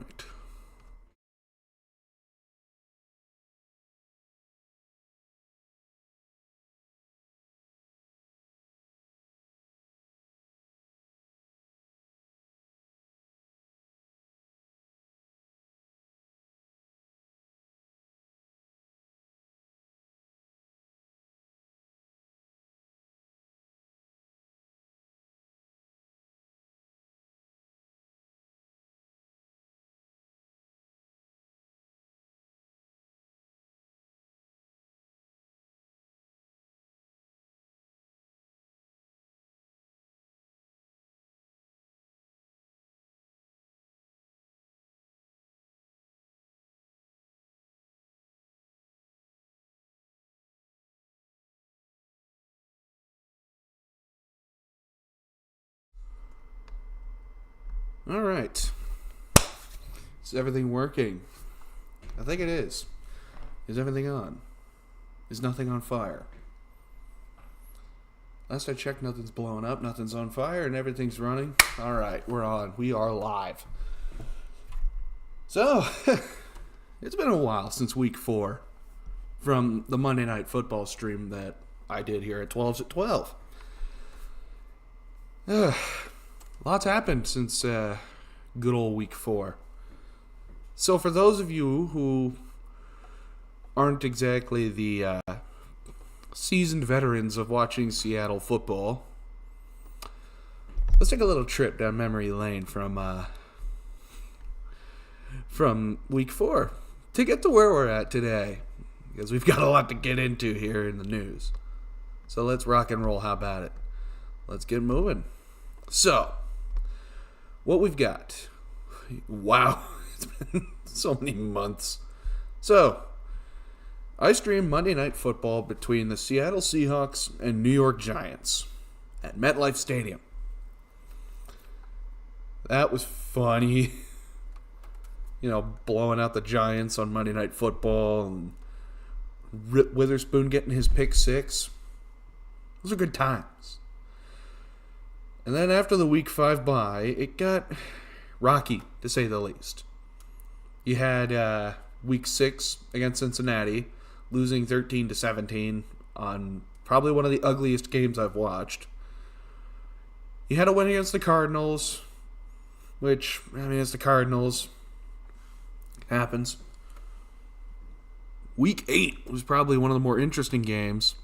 right. All right. Is everything working? I think it is. Is everything on? Is nothing on fire? Last I checked, nothing's blowing up, nothing's on fire, and everything's running. All right, we're on. We are live. So, it's been a while since week 4 from the Monday Night Football stream that I did here at 12's at 12. Lots happened since good old week 4. So for those of you who aren't exactly the seasoned veterans of watching Seattle football, let's take a little trip down memory lane from week 4 to get to where we're at today, because we've got a lot to get into here in the news. So let's rock and roll. How about it? Let's get moving. So, what we've got. Wow, it's been so many months. So, I streamed Monday Night Football between the Seattle Seahawks and New York Giants at MetLife Stadium. That was funny. Blowing out the Giants on Monday Night Football and Rip Witherspoon getting his pick 6. Those are good times. And then after the week 5 bye, it got rocky, to say the least. You had week 6 against Cincinnati, losing 13-17 on probably one of the ugliest games I've watched. You had a win against the Cardinals, which, it's the Cardinals. It happens. Week 8 was probably one of the more interesting games,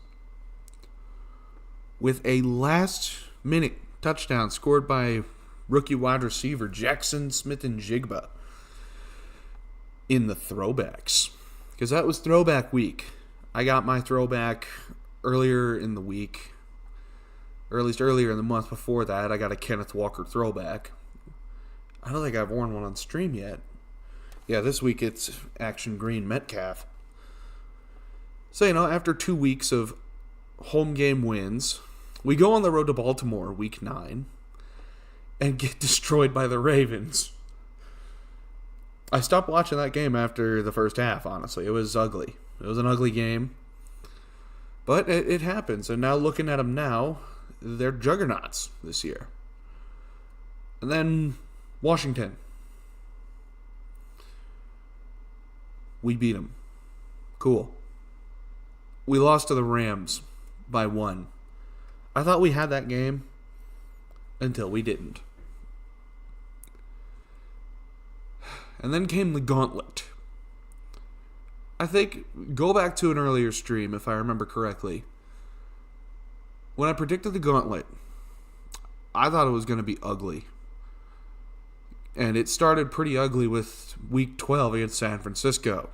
with a last-minute touchdown scored by rookie wide receiver Jackson Smith-Njigba in the throwbacks. Because that was throwback week. I got my throwback earlier in the week. Or at least earlier in the month before that, I got a Kenneth Walker throwback. I don't think I've worn one on stream yet. Yeah, this week it's Action Green Metcalf. So, after 2 weeks of home game wins, we go on the road to Baltimore week 9 and get destroyed by the Ravens. I stopped watching that game after the first half, honestly. It was ugly. It was an ugly game. But it happens. And now looking at them now, they're juggernauts this year. And then Washington. We beat them. Cool. We lost to the Rams by 1. I thought we had that game until we didn't. And then came the gauntlet. I think, go back to an earlier stream, if I remember correctly. When I predicted the gauntlet, I thought it was going to be ugly. And it started pretty ugly with week 12 against San Francisco.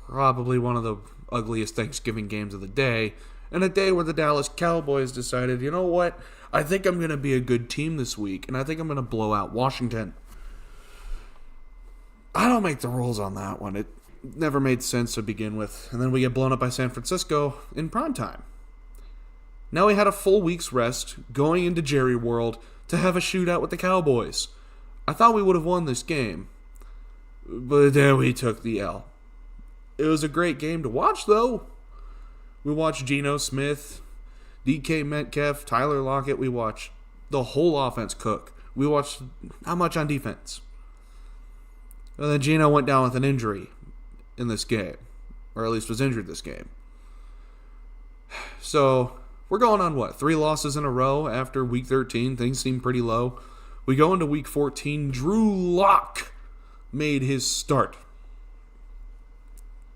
Probably one of the ugliest Thanksgiving games of the day. And a day where the Dallas Cowboys decided, you know what? I think I'm going to be a good team this week. And I think I'm going to blow out Washington. I don't make the rules on that one. It never made sense to begin with. And then we get blown up by San Francisco in primetime. Now we had a full week's rest going into Jerry World to have a shootout with the Cowboys. I thought we would have won this game. But then we took the L. It was a great game to watch, though. We watched Geno Smith, DK Metcalf, Tyler Lockett. We watched the whole offense cook. We watched not much on defense. And then Geno went down with an injury in this game, or at least was injured this game. So we're going on, 3 losses in a row after week 13. Things seem pretty low. We go into week 14. Drew Lock made his start.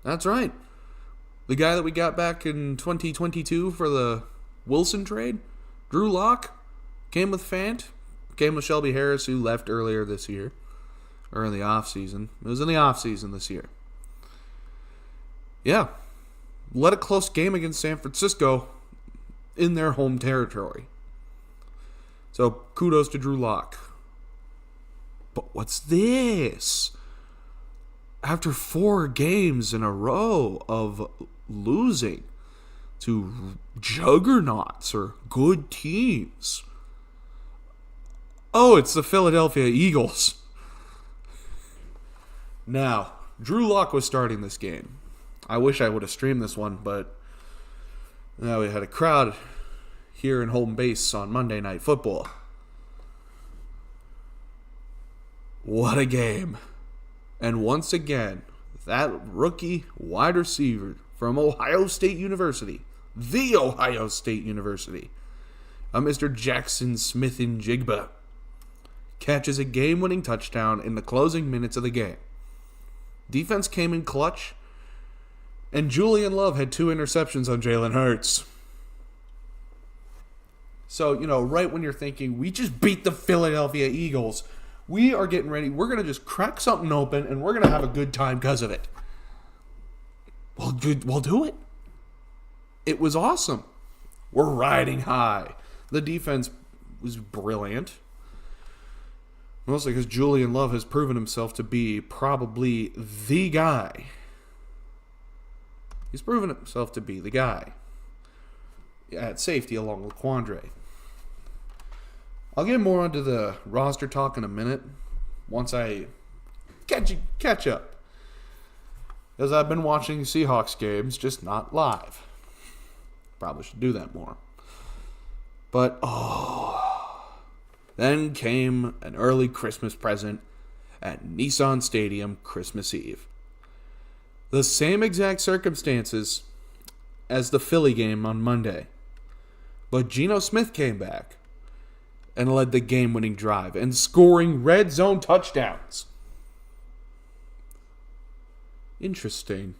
That's right. The guy that we got back in 2022 for the Wilson trade, Drew Lock, came with Fant, came with Shelby Harris, who left earlier this year, or in the offseason. It was in the offseason this year. Yeah. Led a close game against San Francisco in their home territory. So, kudos to Drew Lock. But what's this? After 4 games in a row of losing to juggernauts or good teams. Oh, it's the Philadelphia Eagles. Now, Drew Lock was starting this game. I wish I would have streamed this one, but now we had a crowd here in home base on Monday Night Football. What a game. And once again, that rookie wide receiver from Ohio State University, the Ohio State University, Mr. Jackson Smith-Njigba, catches a game-winning touchdown in the closing minutes of the game. Defense came in clutch, and Julian Love had 2 interceptions on Jalen Hurts. So, right when you're thinking, we just beat the Philadelphia Eagles, we are getting ready. We're going to just crack something open, and we're going to have a good time because of it. We'll do it. It was awesome. We're riding high. The defense was brilliant. Mostly because Julian Love has proven himself to be probably the guy. He's proven himself to be the guy at safety along with Quandre. I'll get more onto the roster talk in a minute once I catch up. Because I've been watching Seahawks games, just not live. Probably should do that more. But, then came an early Christmas present at Nissan Stadium Christmas Eve. The same exact circumstances as the Philly game on Monday. But Geno Smith came back and led the game-winning drive and scoring red zone touchdowns. Interesting.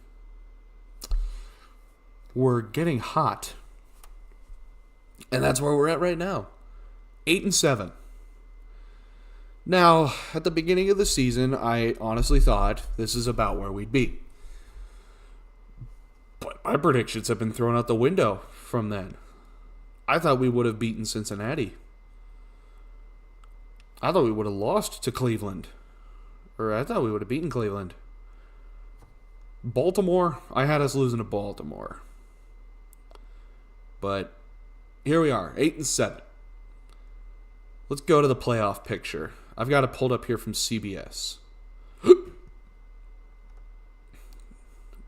We're getting hot. And that's where we're at right now. 8-7. Now, at the beginning of the season, I honestly thought this is about where we'd be. But my predictions have been thrown out the window from then. I thought we would have beaten Cincinnati. I thought we would have lost to Cleveland. Or I thought we would have beaten Cleveland. Baltimore, I had us losing to Baltimore. But here we are, 8-7. Let's go to the playoff picture. I've got it pulled up here from CBS.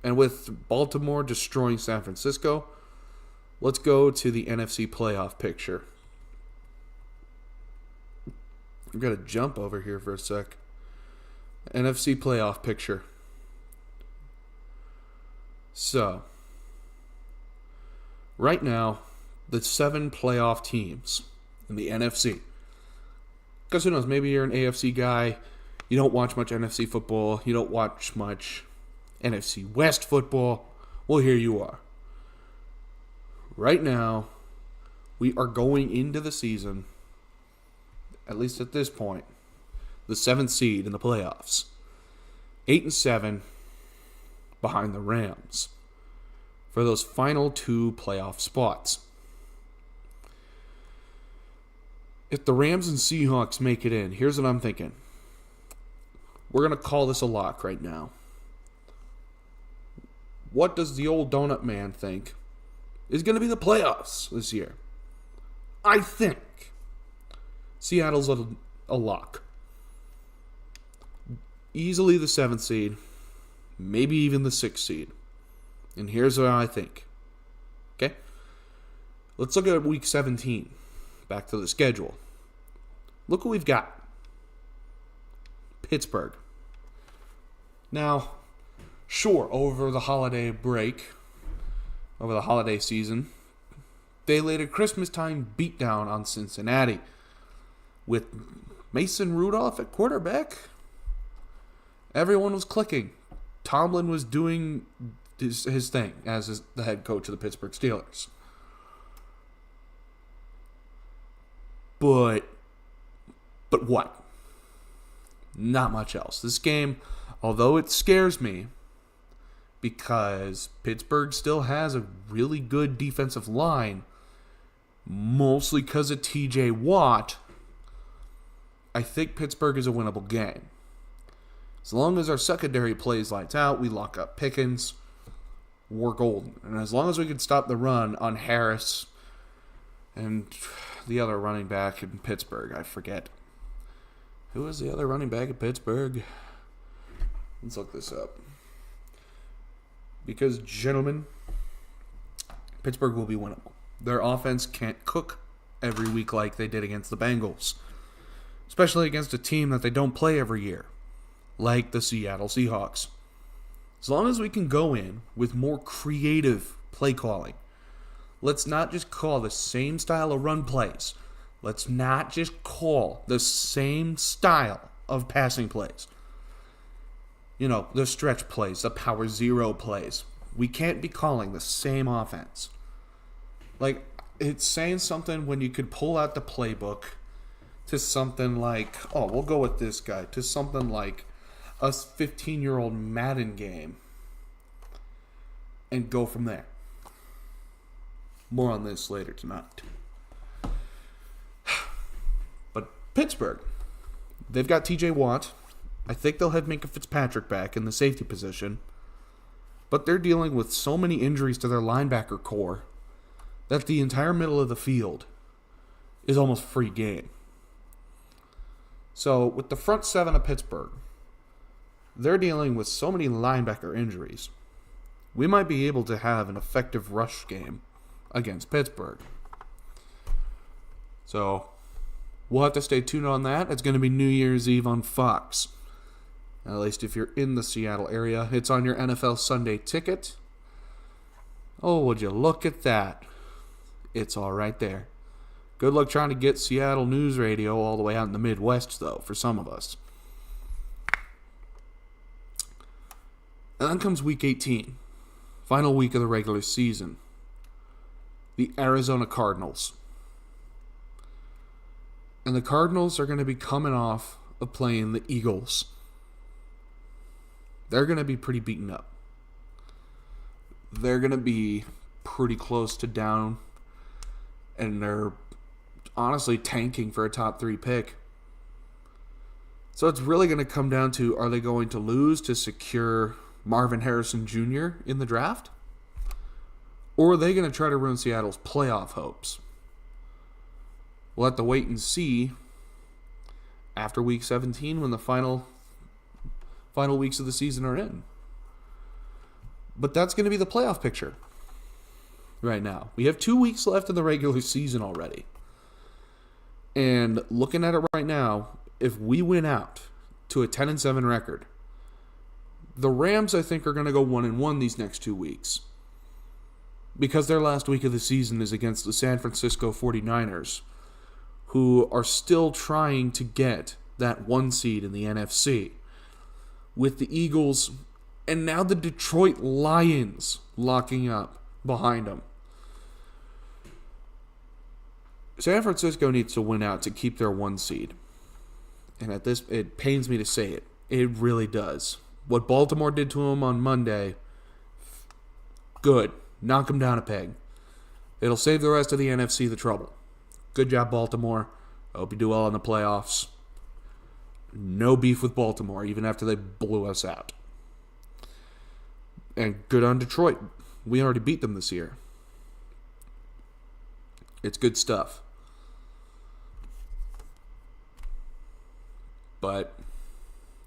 And with Baltimore destroying San Francisco, let's go to the NFC playoff picture. I've got to jump over here for a sec. NFC playoff picture. So, right now, the 7 playoff teams in the NFC. Because who knows, maybe you're an AFC guy, you don't watch much NFC football, you don't watch much NFC West football. Well, here you are. Right now, we are going into the season, at least at this point, the 7th seed in the playoffs. 8-7 behind the Rams for those final 2 playoff spots. If the Rams and Seahawks make it in, here's what I'm thinking. We're going to call this a lock right now. What does the old donut man think is going to be the playoffs this year? I think Seattle's a lock. Easily the 7th seed, maybe even the 6th seed. And here's what I think. Okay? Let's look at week 17. Back to the schedule. Look what we've got. Pittsburgh. Now, sure, over the holiday break, over the holiday season, they laid a Christmas time beatdown on Cincinnati with Mason Rudolph at quarterback. Everyone was clicking. Tomlin was doing his thing as the head coach of the Pittsburgh Steelers. But what? Not much else. This game, although it scares me, because Pittsburgh still has a really good defensive line, mostly because of TJ Watt, I think Pittsburgh is a winnable game. As long as our secondary plays lights out, we lock up Pickens, we're golden. And as long as we can stop the run on Harris and the other running back in Pittsburgh, I forget. Who was the other running back in Pittsburgh? Let's look this up. Because, gentlemen, Pittsburgh will be winnable. Their offense can't cook every week like they did against the Bengals. Especially against a team that they don't play every year, like the Seattle Seahawks. As long as we can go in with more creative play calling, let's not just call the same style of run plays. Let's not just call the same style of passing plays. You know, the stretch plays, the power zero plays. We can't be calling the same offense. Like, it's saying something when you could pull out the playbook to something like, oh, we'll go with this guy, to something like a 15-year-old Madden game and go from there. More on this later tonight. But Pittsburgh, they've got TJ Watt. I think they'll have Minka Fitzpatrick back in the safety position. But they're dealing with so many injuries to their linebacker core that the entire middle of the field is almost free game. So, with the front seven of Pittsburgh, they're dealing with so many linebacker injuries. We might be able to have an effective rush game against Pittsburgh. So, we'll have to stay tuned on that. It's going to be New Year's Eve on Fox. At least if you're in the Seattle area. It's on your NFL Sunday ticket. Oh, would you look at that? It's all right there. Good luck trying to get Seattle News Radio all the way out in the Midwest, though, for some of us. And then comes Week 18. Final week of the regular season. The Arizona Cardinals. And the Cardinals are going to be coming off of playing the Eagles. They're going to be pretty beaten up. They're going to be pretty close to down. And they're honestly tanking for a top 3 pick. So it's really going to come down to, are they going to lose to secure Marvin Harrison Jr. in the draft? Or are they going to try to ruin Seattle's playoff hopes? We'll have to wait and see after Week 17 when the final weeks of the season are in. But that's going to be the playoff picture right now. We have 2 weeks left in the regular season already. And looking at it right now, if we win out to a 10-7 record, the Rams, I think, are going to go 1-1 these next 2 weeks. Because their last week of the season is against the San Francisco 49ers, who are still trying to get that 1 seed in the NFC. With the Eagles and now the Detroit Lions locking up behind them. San Francisco needs to win out to keep their 1 seed. And at this, it pains me to say it. It really does. What Baltimore did to them on Monday, good. Knock them down a peg. It'll save the rest of the NFC the trouble. Good job, Baltimore. I hope you do well in the playoffs. No beef with Baltimore, even after they blew us out. And good on Detroit. We already beat them this year. It's good stuff. But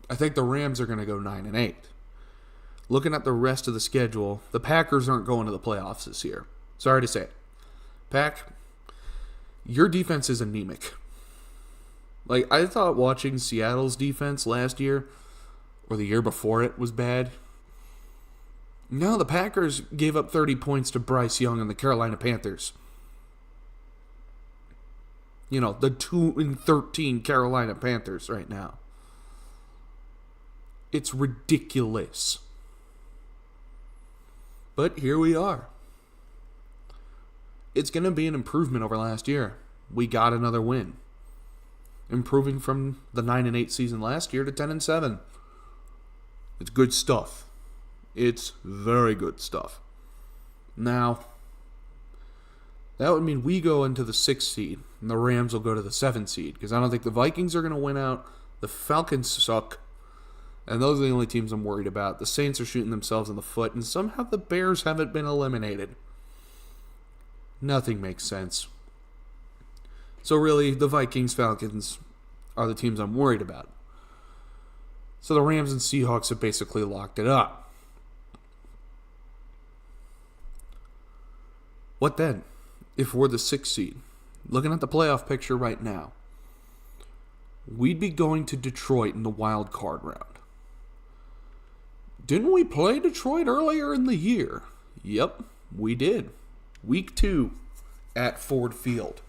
I think the Rams are going to go 9-8. Looking at the rest of the schedule, the Packers aren't going to the playoffs this year. Sorry to say it. Pack, your defense is anemic. Like, I thought watching Seattle's defense last year or the year before it was bad. No, the Packers gave up 30 points to Bryce Young and the Carolina Panthers. You know, the 2-13 Carolina Panthers right now. It's ridiculous. But here we are. It's going to be an improvement over last year. We got another win. Improving from the 9-8 season last year to 10-7. It's good stuff. It's very good stuff. Now, that would mean we go into the 6th seed, and the Rams will go to the 7th seed, because I don't think the Vikings are going to win out. The Falcons suck, and those are the only teams I'm worried about. The Saints are shooting themselves in the foot, and somehow the Bears haven't been eliminated. Nothing makes sense. So really, the Vikings, Falcons are the teams I'm worried about. So the Rams and Seahawks have basically locked it up. What then? If we're the 6th seed, looking at the playoff picture right now, we'd be going to Detroit in the wild card round. Didn't we play Detroit earlier in the year? Yep, we did. Week 2 at Ford Field.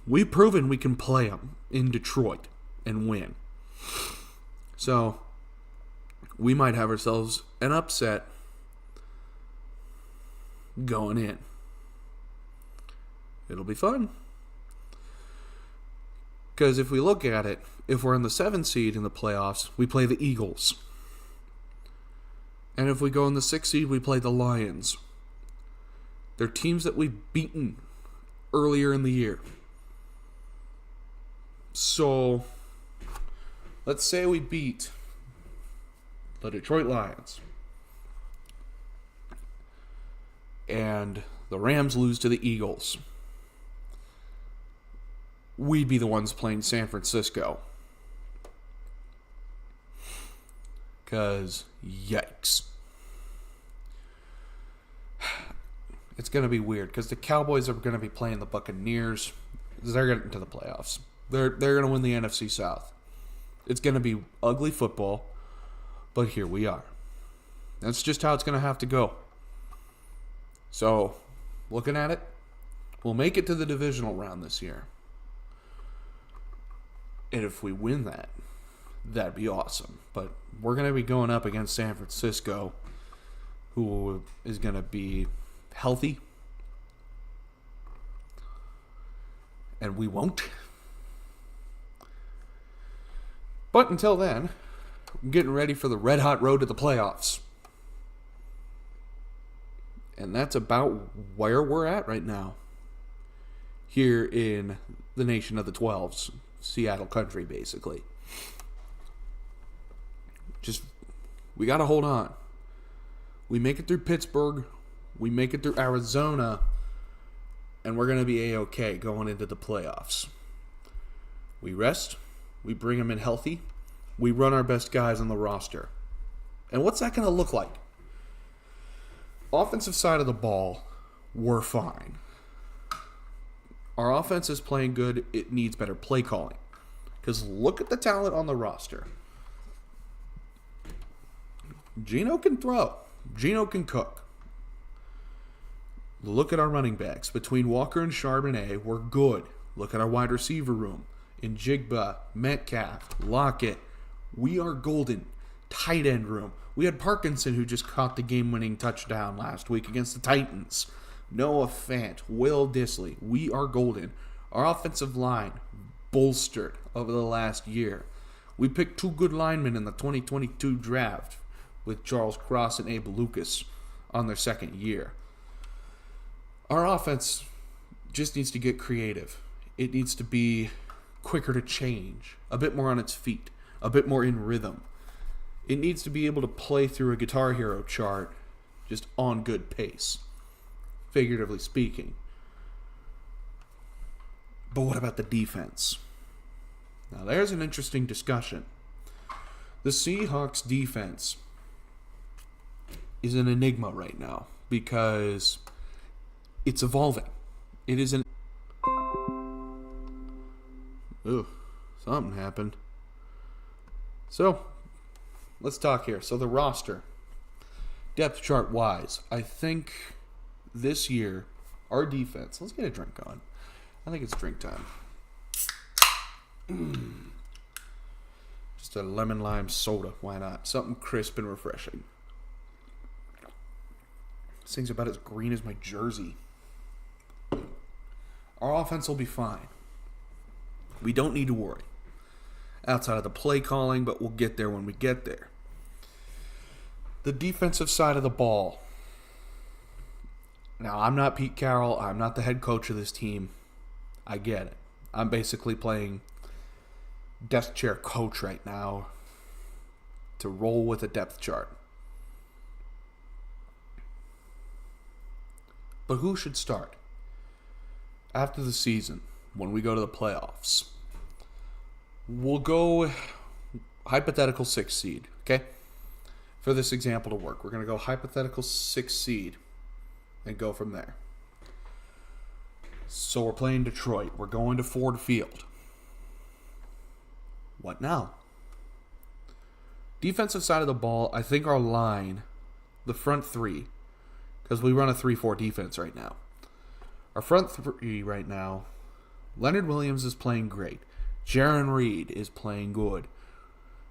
We've proven we can play them in Detroit and win. So, we might have ourselves an upset going in. It'll be fun. Because if we look at it, if we're in the 7th seed in the playoffs, we play the Eagles. And if we go in the 6th seed, we play the Lions. They're teams that we've beaten earlier in the year. So, let's say we beat the Detroit Lions. And the Rams lose to the Eagles. We'd be the ones playing San Francisco. Because, yikes. It's going to be weird, because the Cowboys are going to be playing the Buccaneers. They're getting to the playoffs. They're going to win the NFC South. It's going to be ugly football, but here we are. That's just how it's going to have to go. So, looking at it, we'll make it to the divisional round this year. And if we win that, that'd be awesome. But we're going to be going up against San Francisco, who is going to be healthy. And we won't. But until then, I'm getting ready for the red-hot road to the playoffs. And that's about where we're at right now. Here in the nation of the 12s. Seattle country, basically. We got to hold on. We make it through Pittsburgh. We make it through Arizona. And we're going to be A-OK going into the playoffs. We rest. We bring them in healthy. We run our best guys on the roster. And what's that going to look like? Offensive side of the ball, we're fine. Our offense is playing good. It needs better play calling. Because look at the talent on the roster. Geno can throw. Geno can cook. Look at our running backs. Between Walker and Charbonnet, we're good. Look at our wide receiver room. In Jigba, Metcalf, Lockett. We are golden. Tight end room. We had Parkinson, who just caught the game-winning touchdown last week against the Titans. Noah Fant, Will Dissly. We are golden. Our offensive line bolstered over the last year. We picked 2 good linemen in the 2022 draft with Charles Cross and Abe Lucas on their second year. Our offense just needs to get creative. It needs to be quicker to change, a bit more on its feet, a bit more in rhythm. It needs to be able to play through a Guitar Hero chart just on good pace, figuratively speaking. But what about the defense? Now there's an interesting discussion. The Seahawks defense is an enigma right now because it's evolving. It is an... Ooh, something happened. So, let's talk here. So the roster, depth chart wise, I think this year, our defense, let's get a drink on. I think it's drink time. Just a lemon lime soda, why not? Something crisp and refreshing. This thing's about as green as my jersey. Our offense will be fine. We don't need to worry. Outside of the play calling, but we'll get there when we get there. The defensive side of the ball. Now, I'm not Pete Carroll. I'm not the head coach of this team. I get it. I'm basically playing desk chair coach right now to roll with a depth chart. But who should start? After the season, when we go to the playoffs, we'll go hypothetical 6 seed, okay? For this example to work, we're going to go hypothetical 6 seed and go from there. So we're playing Detroit. We're going to Ford Field. What now? Defensive side of the ball, I think our line, the front three, because we run a 3-4 defense right now. Our front three right now, Leonard Williams is playing great. Jaron Reed is playing good.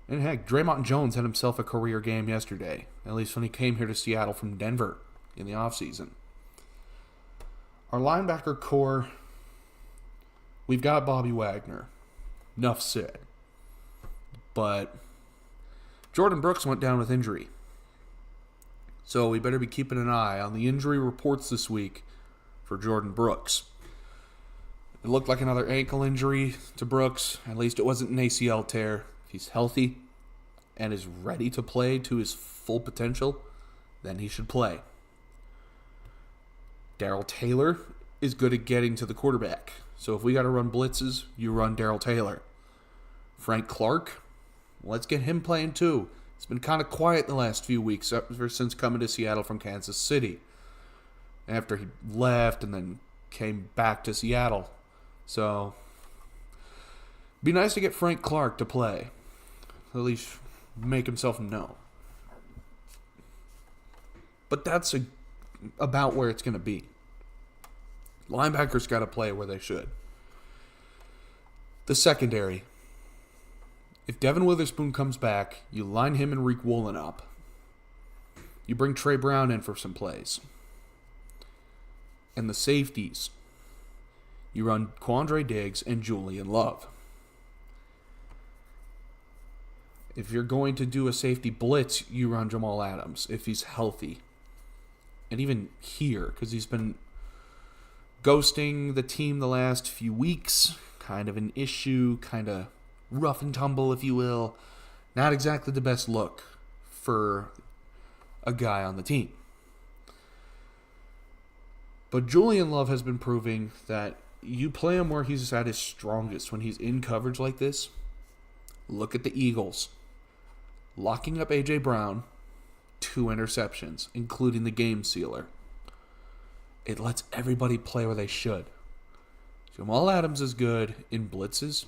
And heck, Draymond Jones had himself a career game yesterday, at least when he came here to Seattle from Denver in the offseason. Our linebacker core, we've got Bobby Wagner. Enough said. But Jordan Brooks went down with injury. So we better be keeping an eye on the injury reports this week for Jordan Brooks. It looked like another ankle injury to Brooks. At least it wasn't an ACL tear. If he's healthy and is ready to play to his full potential, then he should play. Darrell Taylor is good at getting to the quarterback. So if we got to run blitzes, you run Darrell Taylor. Frank Clark, let's get him playing too. It's been kind of quiet the last few weeks ever since coming to Seattle from Kansas City. After he left and then came back to Seattle. So, be nice to get Frank Clark to play. At least make himself known. But that's about where it's going to be. Linebackers got to play where they should. The secondary. If Devin Witherspoon comes back, you line him and Reek Woolen up. You bring Trey Brown in for some plays. And the safeties. You run Quandre Diggs and Julian Love. If you're going to do a safety blitz, you run Jamal Adams if he's healthy. And even here, because he's been ghosting the team the last few weeks. Kind of an issue, kind of rough and tumble, if you will. Not exactly the best look for a guy on the team. But Julian Love has been proving that you play him where he's at his strongest when he's in coverage like this. Look at the Eagles. Locking up A.J. Brown, 2 interceptions, including the game sealer. It lets everybody play where they should. Jamal Adams is good in blitzes,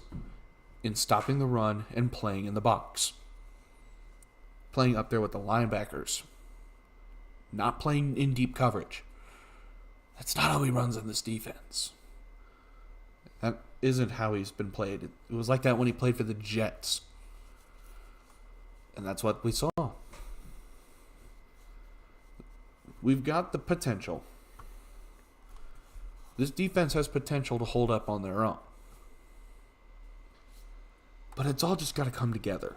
in stopping the run, and playing in the box. Playing up there with the linebackers. Not playing in deep coverage. That's not how he runs in this defense. That isn't how he's been played. It was like that when he played for the Jets. And that's what we saw. We've got the potential. This defense has potential to hold up on their own. But it's all just got to come together.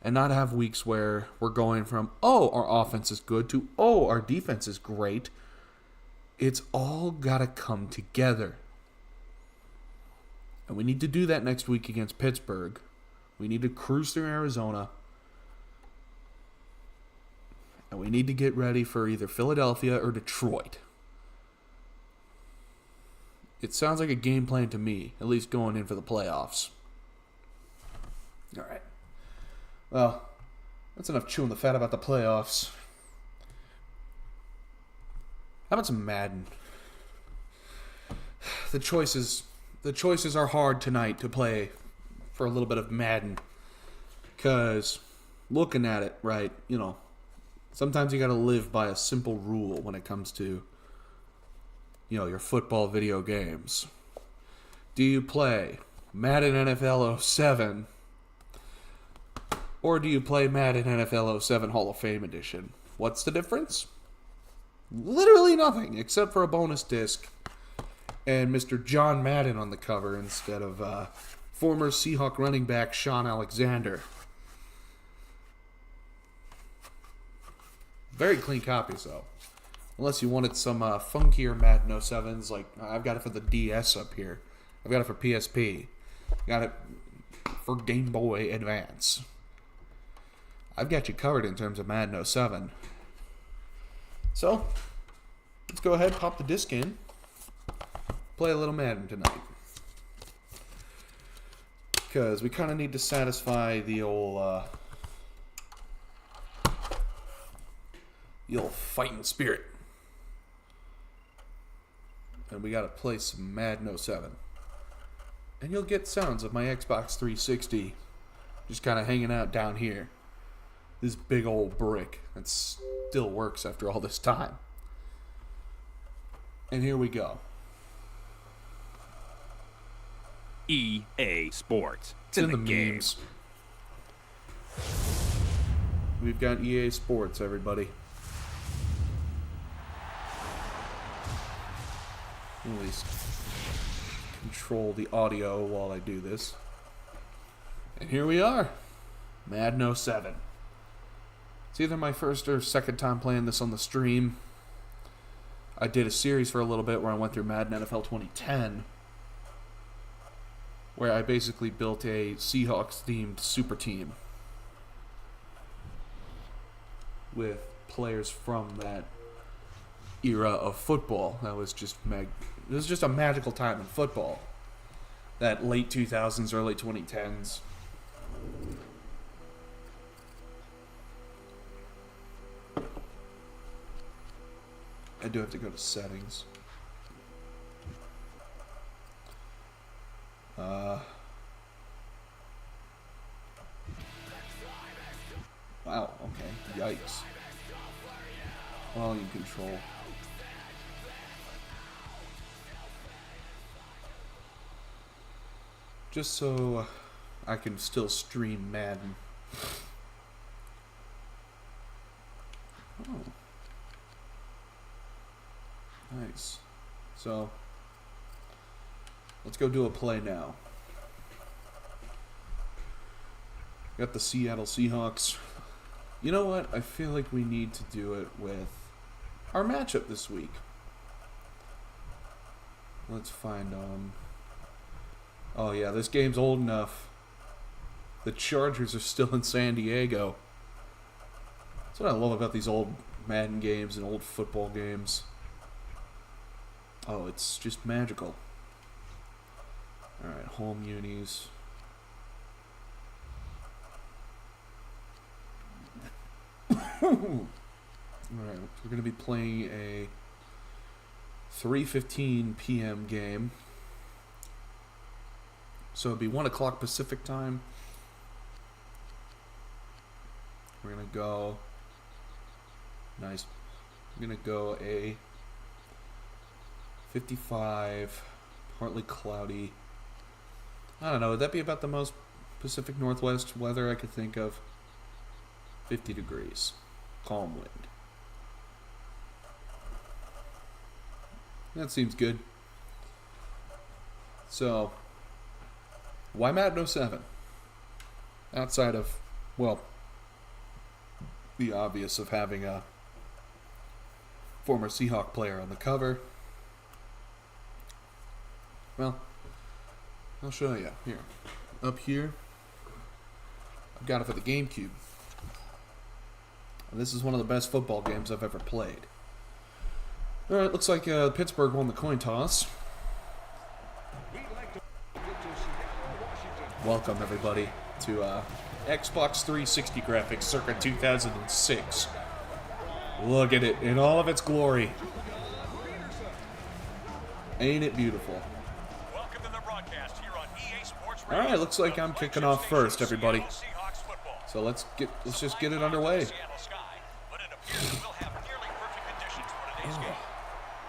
And not have weeks where we're going from, oh, our offense is good, to, oh, our defense is great. It's all got to come together. And we need to do that next week against Pittsburgh. We need to cruise through Arizona. And we need to get ready for either Philadelphia or Detroit. It sounds like a game plan to me, at least going in for the playoffs. All right. Well, that's enough chewing the fat about the playoffs. How about some Madden? The choices are hard tonight to play for a little bit of Madden. Because looking at it, right, sometimes you got to live by a simple rule when it comes to, your football video games. Do you play Madden NFL 07 or do you play Madden NFL 07 Hall of Fame Edition? What's the difference? Literally nothing, except for a bonus disc and Mr. John Madden on the cover instead of former Seahawk running back Sean Alexander. Very clean copies, though. Unless you wanted some funkier Madden 07s, like I've got it for the DS up here. I've got it for PSP. Got it for Game Boy Advance. I've got you covered in terms of Madden 07. So, let's go ahead, pop the disc in, play a little Madden tonight. Because we kind of need to satisfy the old fighting spirit. And we gotta play some Madden 07. And you'll get sounds of my Xbox 360 just kind of hanging out down here. This big old brick that still works after all this time. And here we go. EA Sports. It's in the memes. We've got EA Sports, everybody. At least control the audio while I do this. And here we are. Madden 07. It's either my first or second time playing this on the stream. I did a series for a little bit where I went through Madden NFL 2010, where I basically built a Seahawks-themed super team with players from that era of football. That was just it was just a magical time in football. That late 2000s, early 2010s. I do have to go to settings. Wow, okay. Yikes. Volume control. Just so I can still stream Madden. Oh. Nice. So, let's go do a play now. Got the Seattle Seahawks. You know what? I feel like we need to do it with our matchup this week. Let's find oh yeah, this game's old enough. The Chargers are still in San Diego. That's what I love about these old Madden games and old football games. Oh, it's just magical. Alright, home unis. Alright, we're going to be playing a 3:15 p.m. game. So it'd be 1 o'clock Pacific time. We're going to go... Nice. We're going to go a 55, partly cloudy. I don't know, would that be about the most Pacific Northwest weather I could think of? 50 degrees. Calm wind. That seems good. So, why Madden 07? Outside of, well, the obvious of having a former Seahawk player on the cover. Well, I'll show you. Here. Up here, I've got it for the GameCube. And this is one of the best football games I've ever played. Alright, looks like Pittsburgh won the coin toss. Welcome, everybody, to Xbox 360 graphics circa 2006. Look at it in all of its glory. Ain't it beautiful? Alright, looks like I'm kicking off first, everybody. So let's just get it underway.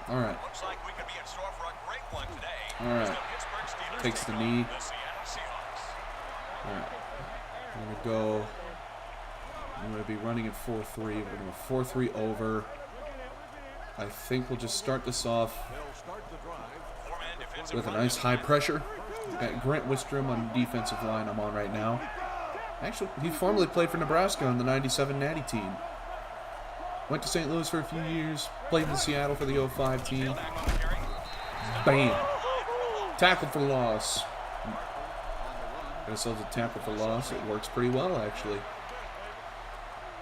All right. All right. Takes the knee. All right. I'm going to be running at 4-3. We're going to go 4-3 over. I think we'll just start this off with a nice high pressure. Got Grant Wistrom on the defensive line I'm on right now. Actually, he formerly played for Nebraska on the 97 Natty team. Went to St. Louis for a few years. Played in Seattle for the 05 team. Bam! Tackle for loss. Got ourselves a tackle for loss. It works pretty well, actually.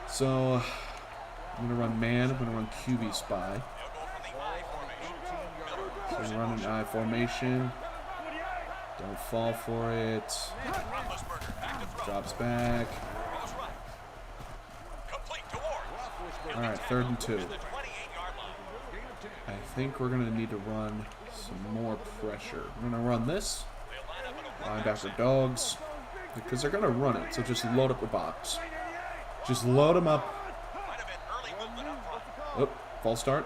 So, I'm going to run man. I'm going to run QB spy. So, I'm running an I formation. Don't fall for it. Drops back. Alright, 3rd and 2. I think we're going to need to run some more pressure. We're going to run this. Linebacker dogs. Because they're going to run it, so just load up the box. Just load them up. Oh, false start.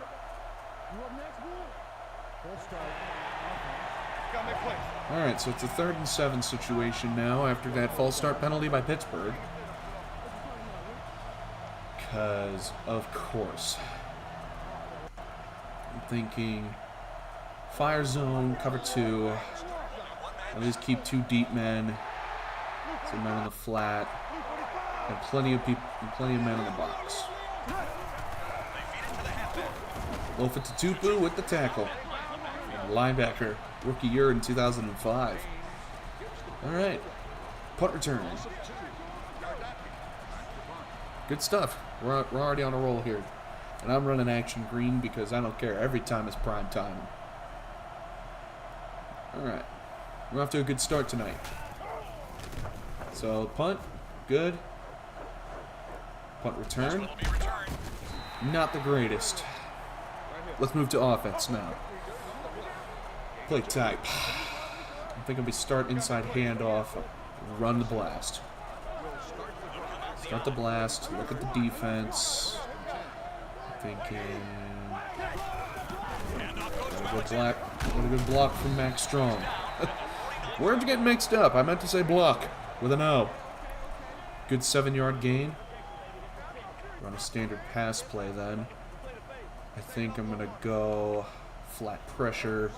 Alright, so it's a 3rd and 7 situation now after that false start penalty by Pittsburgh. Because, of course, I'm thinking fire zone, cover 2. At least keep 2 deep men. Some men in the flat. And plenty of men in the box. Lofa Tutupu with the tackle. Linebacker, rookie year in 2005. All right, punt return. Good stuff. We're already on a roll here. And I'm running action green because I don't care. Every time is prime time. All right, we're off to a good start tonight. So punt, good. Punt return, not the greatest. Let's move to offense now. Play type. I think I'll be start inside handoff, run the blast. Start the blast, look at the defense. Thinking, got a good block from Max Strong. Words get mixed up. I meant to say block with an O. Good 7-yard gain. Run a standard pass play then. I think I'm going to go flat pressure.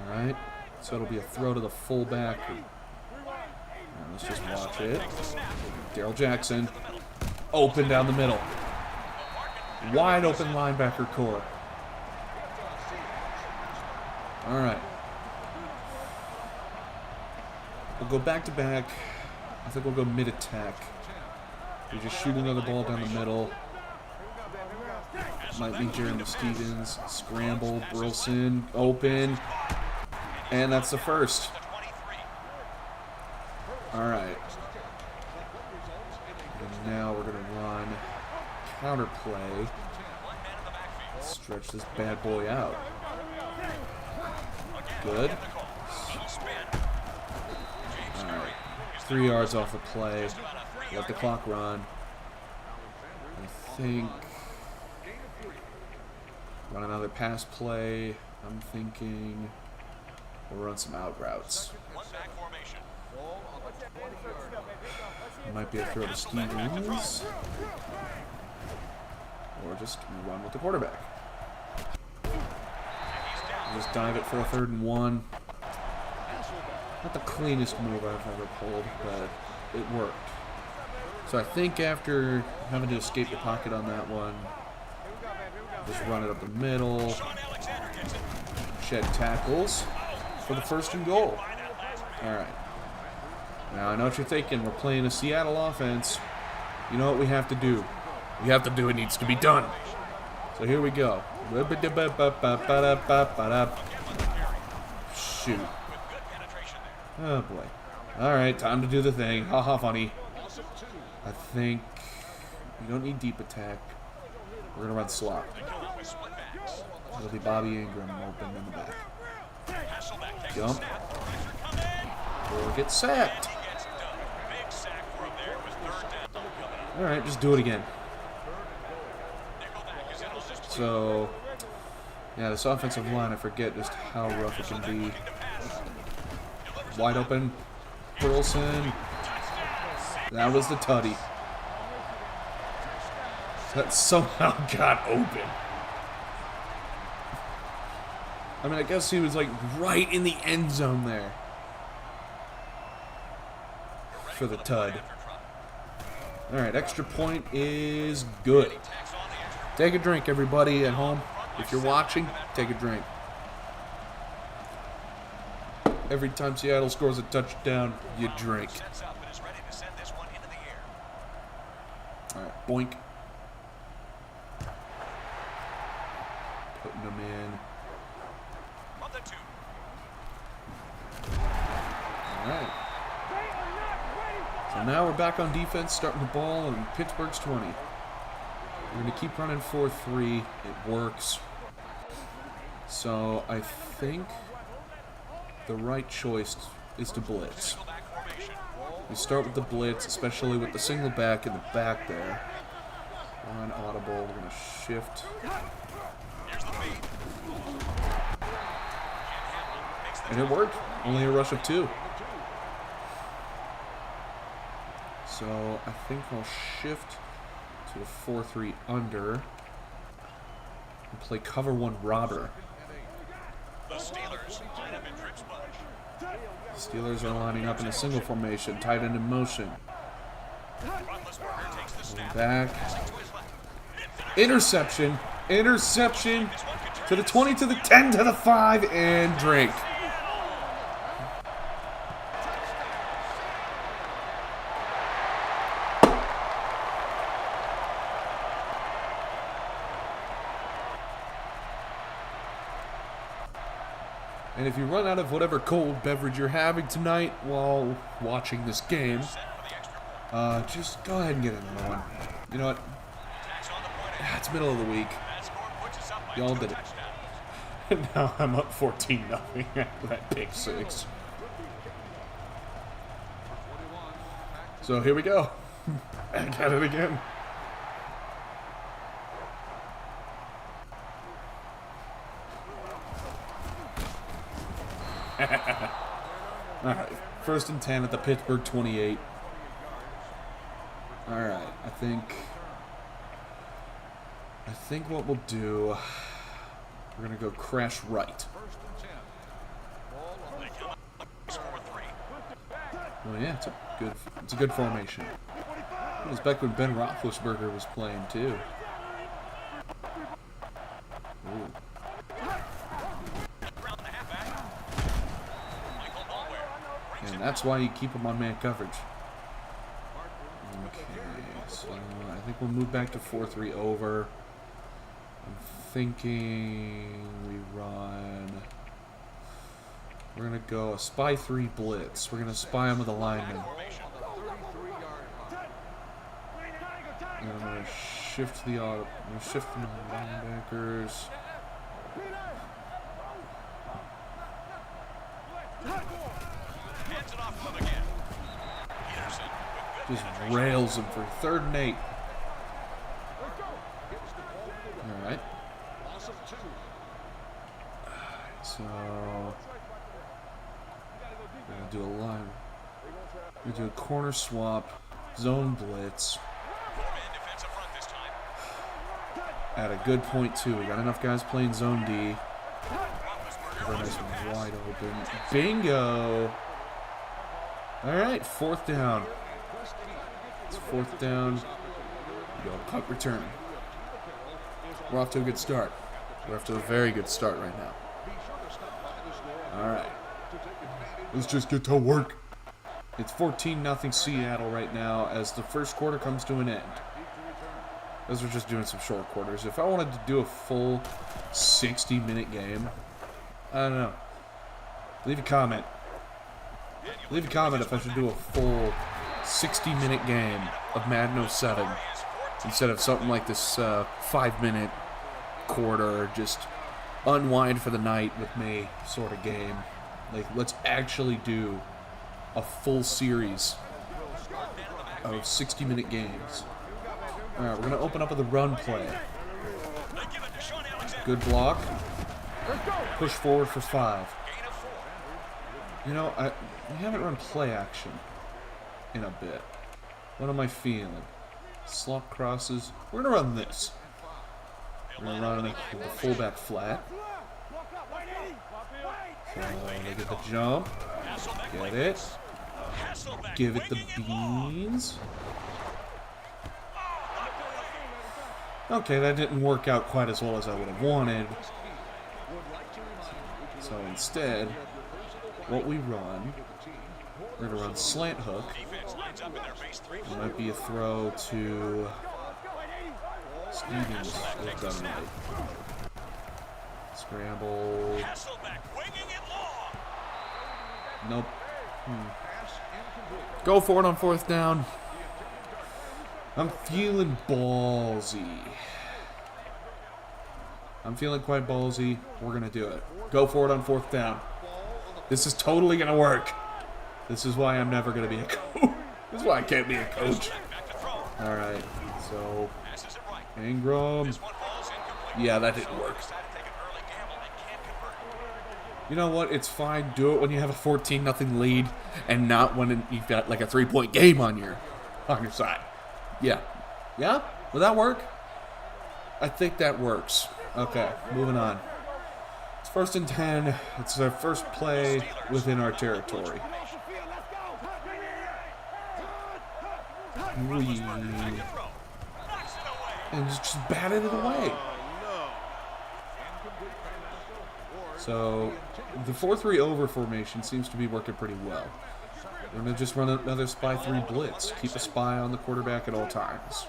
Alright, so it'll be a throw to the fullback. Let's just watch it. Darrell Jackson. Open down the middle. Wide open linebacker core. Alright. We'll go back to back. I think we'll go mid-attack. We just shoot another ball down the middle. Might be Jeremy Stevens. Scramble. Burleson. Open. And that's the first. Alright. And now we're going to run counter play. Stretch this bad boy out. Good. Alright. 3 yards off the play. Let the clock run. I think run another pass play. I'm thinking we'll run some out routes. Might be a throw to Stevens. Or just run with the quarterback. Just dive it for a 3rd and 1. Not the cleanest move I've ever pulled, but it worked. So I think after having to escape the pocket on that one, just run it up the middle, shed tackles for the 1st and goal. All right. Now I know what you're thinking. We're playing a Seattle offense. You know what we have to do? We have to do what needs to be done. So here we go. Shoot. Oh boy. All right, time to do the thing. Haha, funny. I think we don't need deep attack. We're gonna run slot. It'll be Bobby Ingram open in the back. Jump. Or get sacked. Alright, just do it again. So, yeah, this offensive line, I forget just how rough it can be. Wide open. Burleson. That was the tutty. That somehow got open. I mean, I guess he was like right in the end zone there. For the tud. Alright, extra point is good. Take a drink, everybody at home. If you're watching, take a drink. Every time Seattle scores a touchdown, you drink. Alright, boink. Putting them in. Alright. So now we're back on defense, starting the ball, and Pittsburgh's 20. We're going to keep running 4-3. It works. So I think the right choice is to blitz. We start with the blitz, especially with the single back in the back there. On audible, we're going to shift. And it worked. Only a rush of 2. So I think I'll shift to a 4-3 under and play cover 1 robber. The Steelers are lining up in a single formation, tight end in motion. Back. Interception. Interception to the 20, to the 10, to the 5, and drink. And if you run out of whatever cold beverage you're having tonight while watching this game, just go ahead and get another one. You know what? It's middle of the week. Y'all did it. And now I'm up 14-0 after that pick 6. So here we go. Back at it again. Alright, 1st and 10 at the Pittsburgh 28. Alright, I think what we'll do, we're going to go crash right. Oh yeah, it's a good formation. It was back when Ben Roethlisberger was playing too. Ooh. And that's why you keep him on man coverage. Okay, so I think we'll move back to 4-3 over. I'm thinking we run. We're going to go a spy 3 blitz. We're going to spy him with a lineman. And I'm going to shift the auto. I'm going to shift the linebackers. Just rails him for 3rd and 8. Alright. So we're gonna do a line. We're gonna do a corner swap, zone blitz. At a good point too. We got enough guys playing zone D. Very nice one, wide open. Bingo! Alright, 4th down. It's 4th down. We go punt return. We're off to a good start. We're off to a very good start right now. Alright. Let's just get to work. It's 14-0 Seattle right now as the first quarter comes to an end. As we're just doing some short quarters. If I wanted to do a full 60-minute game, I don't know. Leave a comment. Leave a comment if I should do a full 60-minute game of Madden 07 instead of something like this 5-minute quarter, just unwind for the night with me sort of game. Like, let's actually do a full series of 60-minute games. Alright, we're going to open up with a run play. Good block. Push forward for 5. You know, we haven't run play action in a bit. What am I feeling? Slot crosses. We're going to run this. We're going to run the fullback flat. So they get the jump. Get it. Give it the beans. Okay, that didn't work out quite as well as I would have wanted. So instead, what we run, we're going to run slant hook. It might be a throw to Stevens. If done right. Scramble. Nope. Go for it on 4th down. I'm feeling ballsy. I'm feeling quite ballsy. We're going to do it. Go for it on 4th down. This is totally going to work. This is why I'm never going to be a coach. This is why I can't be a coach. Alright, so Ingram. Yeah, that didn't work. You know what? It's fine. Do it when you have a 14-0 lead and not when you've got like a 3-point game on your side. Yeah. Yeah? Will that work? I think that works. Okay, moving on. It's 1st and 10. It's our first play within our territory. And just batted it away. So, the 4-3 over formation seems to be working pretty well. We're going to just run another spy 3 blitz. Keep a spy on the quarterback at all times.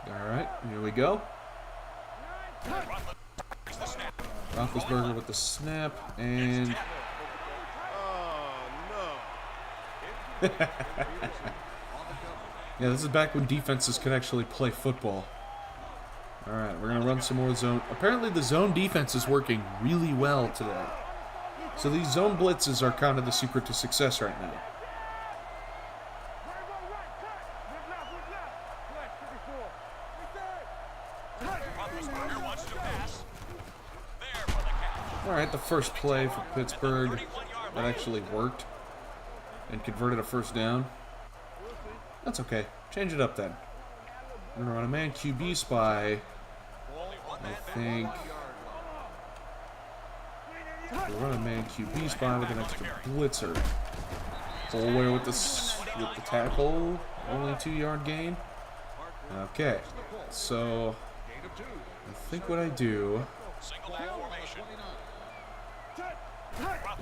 Alright, here we go. Roethlisberger with the snap, and... Yeah, this is back when defenses could actually play football. Alright, we're going to run some more zone. Apparently the zone defense is working really well today. So these zone blitzes are kind of the secret to success right now. Alright, the first play for Pittsburgh, that actually worked and converted a 1st down. That's okay. Change it up then. We're going to run a man QB spy. I think we'll run a man QB spy with an extra blitzer. Fullware with the tackle. Only 2-yard gain. Okay. So I think what I do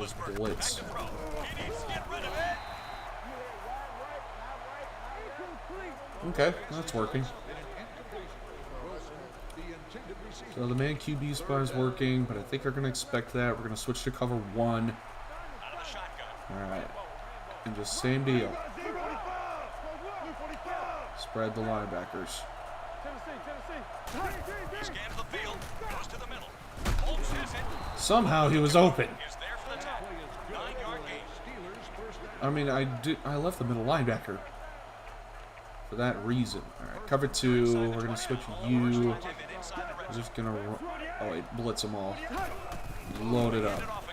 is blitz. Okay, that's working. So the man QB spy is working, but I think they're going to expect that. We're going to switch to cover 1. Alright. And just same deal. Spread the linebackers. Somehow he was open. I mean, I left the middle linebacker for that reason. Alright, cover 2. We're going to switch you. We're just going to... Oh, wait, blitz them all. Load it up.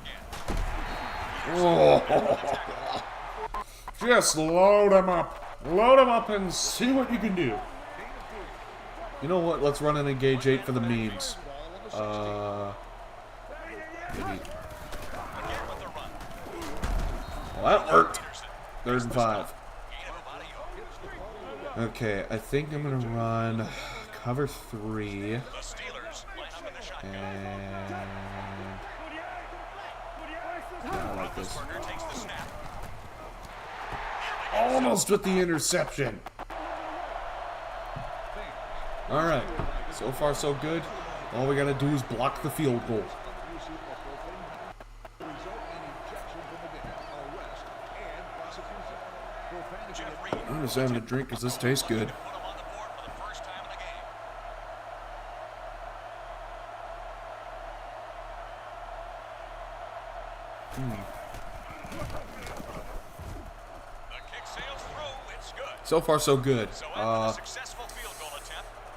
Oh. Just load them up. Load them up and see what you can do. You know what? Let's run an engage 8 for the memes. Maybe. Well, that worked. 3rd and 5. Okay, I think I'm going to run cover 3. And... Yeah, I like this. Almost with the interception. Alright, so far so good. All we got to do is block the field goal. I'm just having a drink because this tastes good. So far, so good.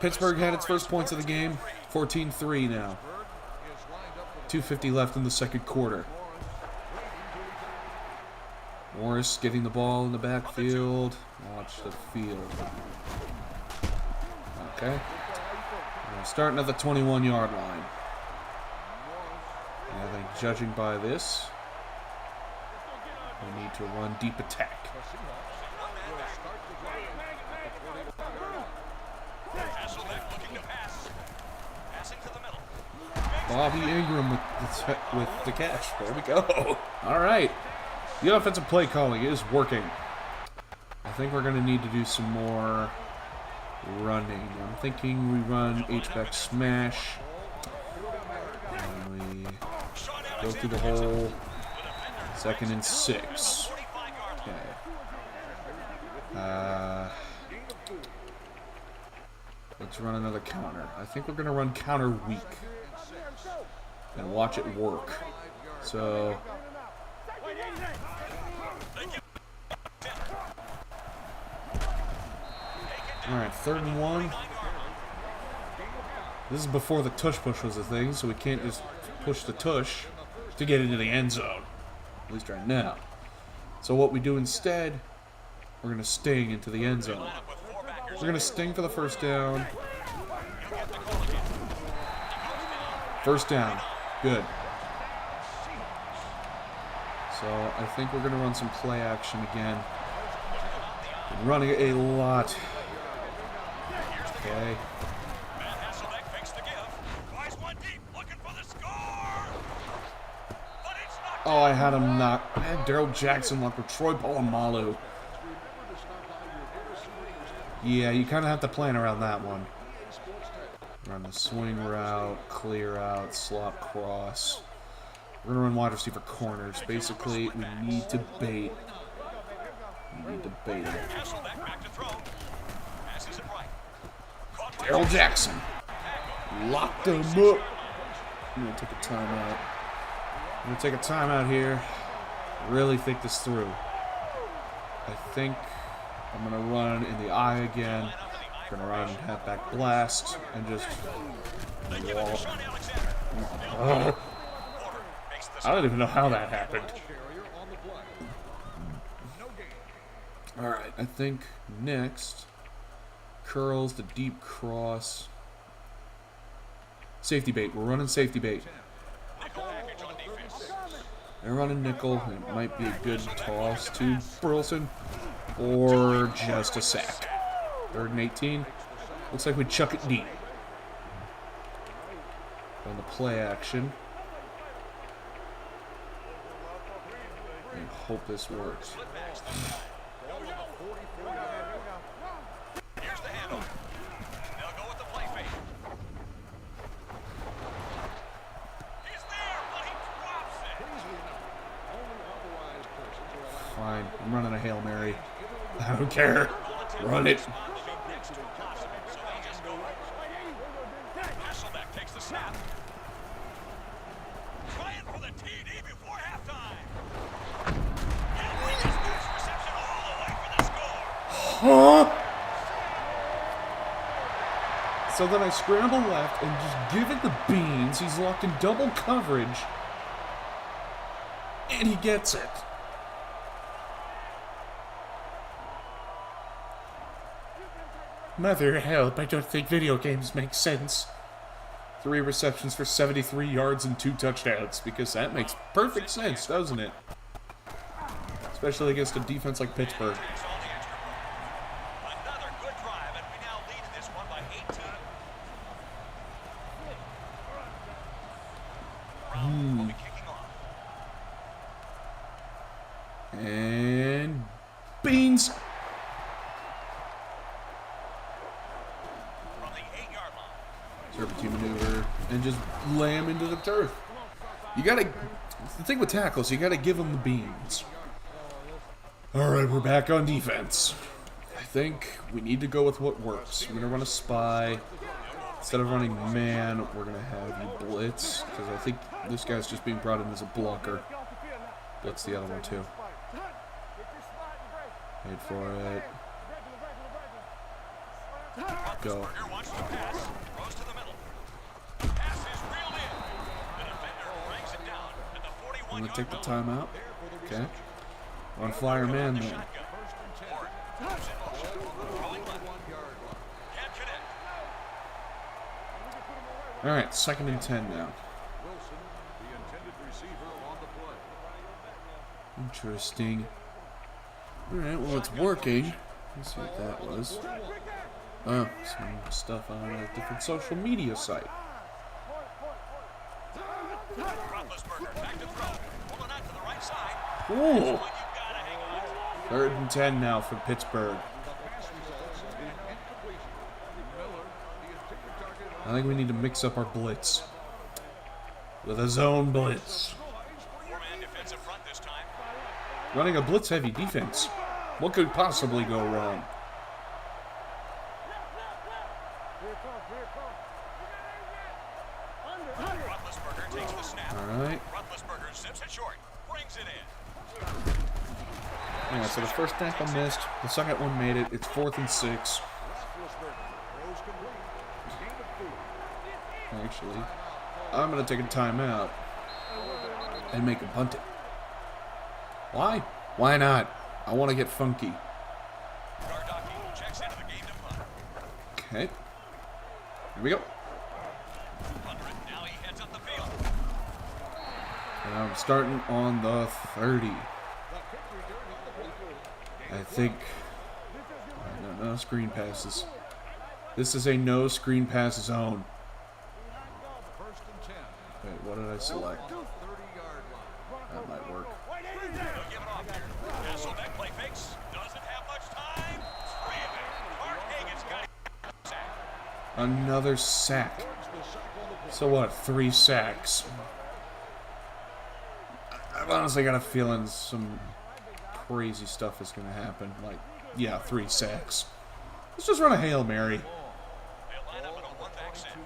Pittsburgh had its first points of the game. 14-3 now. 2:50 left in the second quarter. Morris getting the ball in the backfield. Watch the field. Okay. Starting at the 21-yard line. And I think judging by this, we need to run deep attack. Bobby Ingram with the catch. There we go. All right. The offensive play calling is working. I think we're going to need to do some more running. I'm thinking we run H-back smash. And we go through the hole. 2nd and 6. Okay. Let's run another counter. I think we're going to run counter weak. And watch it work. So... Alright, 3rd and 1. This is before the tush push was a thing, so we can't just push the tush to get into the end zone. At least right now. So what we do instead, we're going to sting into the end zone. We're going to sting for the first down. First down. Good. So I think we're going to run some play action again. Been running a lot. Okay. Oh, I had him knock. I had Daryl Jackson luck with Troy Polamalu. Yeah, you kind of have to plan around that one. Run the swing route, clear out, slot cross. We're going to run wide receiver corners. Basically, we need to bait. We need to bait him. Daryl Jackson. Locked him up. I'm going to take a timeout. I'm going to take a timeout here. Really think this through. I think I'm going to run in the eye again. I'm going to run halfback blast and just wall. I don't even know how that happened. Alright, I think next, curls, the deep cross. Safety bait. We're running safety bait. They're running nickel. It might be a good toss to Burleson. Or just a sack. 3rd and 18. Looks like we chuck it deep. On the play action. And hope this works. Here's the handoff. They'll go with the play fake. He's there, but he drops it. Fine. I'm running a Hail Mary. I don't care. Run it. Hasselbeck takes the snap. Trying for the TD before halftime. And with his first reception all the way for the score. Huh? So then I scramble left and just give it the beans. He's locked in double coverage. And he gets it. Mother help, I don't think video games make sense. 3 receptions for 73 yards and 2 touchdowns, because that makes perfect sense, doesn't it? Especially against a defense like Pittsburgh. Another good drive, and we now lead in this one by 18. Will be kicking off. And beans. From the 8-yard line. Serpentine maneuver and just lay him into the turf. You gotta. The thing with tackles, you gotta give them the beans. All right, we're back on defense. I think we need to go with what works. We're gonna run a spy. Instead of running man, we're gonna have you blitz, because I think this guy's just being brought in as a blocker. Blitz the other one too. Wait for it. Go. Roethlisberger wants to pass. Throws to the middle. Pass is reeled in. The defender brings it down at the 41-yard line. I'm gonna take the timeout. Okay. One flyer man then. All right, 2nd and 10 now. Interesting. All right, well it's working. Let's see what that was. Oh, some stuff on a different social media site. Roethlisberger back to throw. Pulling out to the right side. Ooh. You've got to hang on. 3rd and 10 now for Pittsburgh. I think we need to mix up our blitz with a zone blitz. Four-man defensive front this time. Running a blitz-heavy defense. What could possibly go wrong? Roethlisberger takes the snap. All right. Roethlisberger zips it short. Brings it in. Yeah, so the first tackle missed. The second one made it. It's 4th and 6. Actually, I'm going to take a timeout and make a punt it. Why? Why not? I want to get funky. Gardocki checks into the game to punt. Okay. Here we go. Now he heads up the field. And I'm starting on the 30. I think... No screen passes. This is a no screen pass zone. Wait, what did I select? That might work. They'll give it off here. Hasselbeck play fakes. Doesn't have much time. Free of it. Clark Hagan's got a sack. Another sack. So what? 3 sacks. I've honestly got a feeling some crazy stuff is going to happen. Like, yeah, 3 sacks. Let's just run a Hail Mary. They'll line up in a one-back set.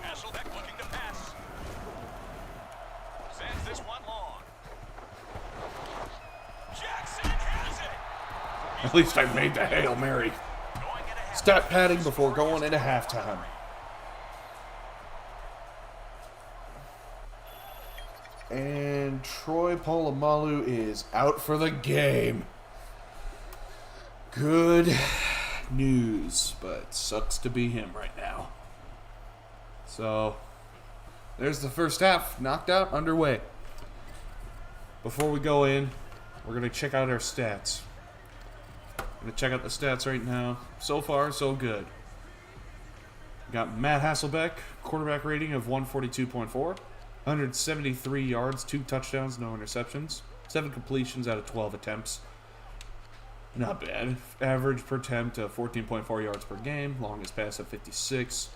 Hasselbeck looking to pass. Sends this one long. Jackson has it. At least I made the Hail Mary. Going into half. Stat padding before going into halftime. And Troy Polamalu is out for the game. Good news, but sucks to be him right now. So, there's the first half knocked out, underway. Before we go in, we're going to check out our stats. I'm going to check out the stats right now. So far, so good. We got Matt Hasselbeck, quarterback rating of 142.4, 173 yards, 2 touchdowns, no interceptions, 7 completions out of 12 attempts. Not bad. Average per attempt of 14.4 yards per game, longest pass of 56.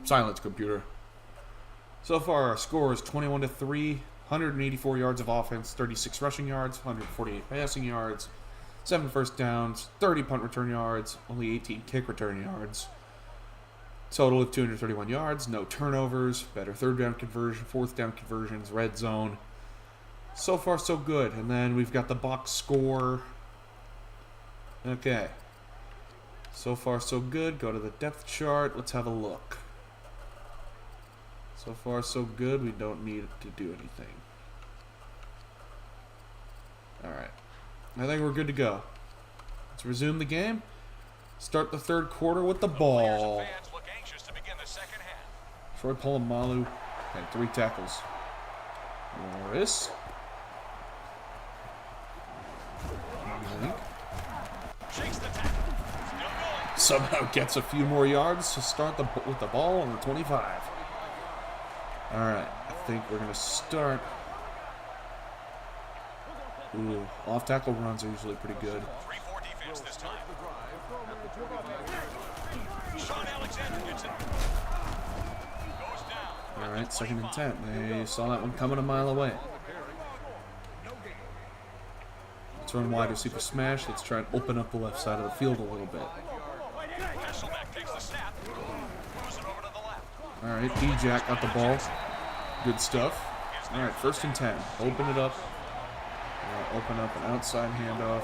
Silence, computer. So far, our score is 21-3, 184 yards of offense, 36 rushing yards, 148 passing yards, 7 first downs, 30 punt return yards, only 18 kick return yards. Total of 231 yards, no turnovers, better 3rd down conversion, 4th down conversions, red zone. So far, so good. And then we've got the box score. Okay. So far, so good. Go to the depth chart. Let's have a look. So far, so good. We don't need to do anything. Alright. I think we're good to go. Let's resume the game. Start the 3rd quarter with the ball. Troy Polamalu had 3 tackles. Morris. Somehow gets a few more yards to start with the ball on the 25. Alright, I think we're going to start. Ooh, off-tackle runs are usually pretty good. 3-4 defense this time. Sean Alexander gets it. Goes down. Alright, 2nd and 10. They saw that one coming a mile away. Let's run wide receiver smash. Let's try and open up the left side of the field a little bit. Hasselbeck takes the snap. Moves it over to the left. Alright, D-Jack got the ball. Good stuff. All right, 1st and 10. Open it up. Open up an outside handoff.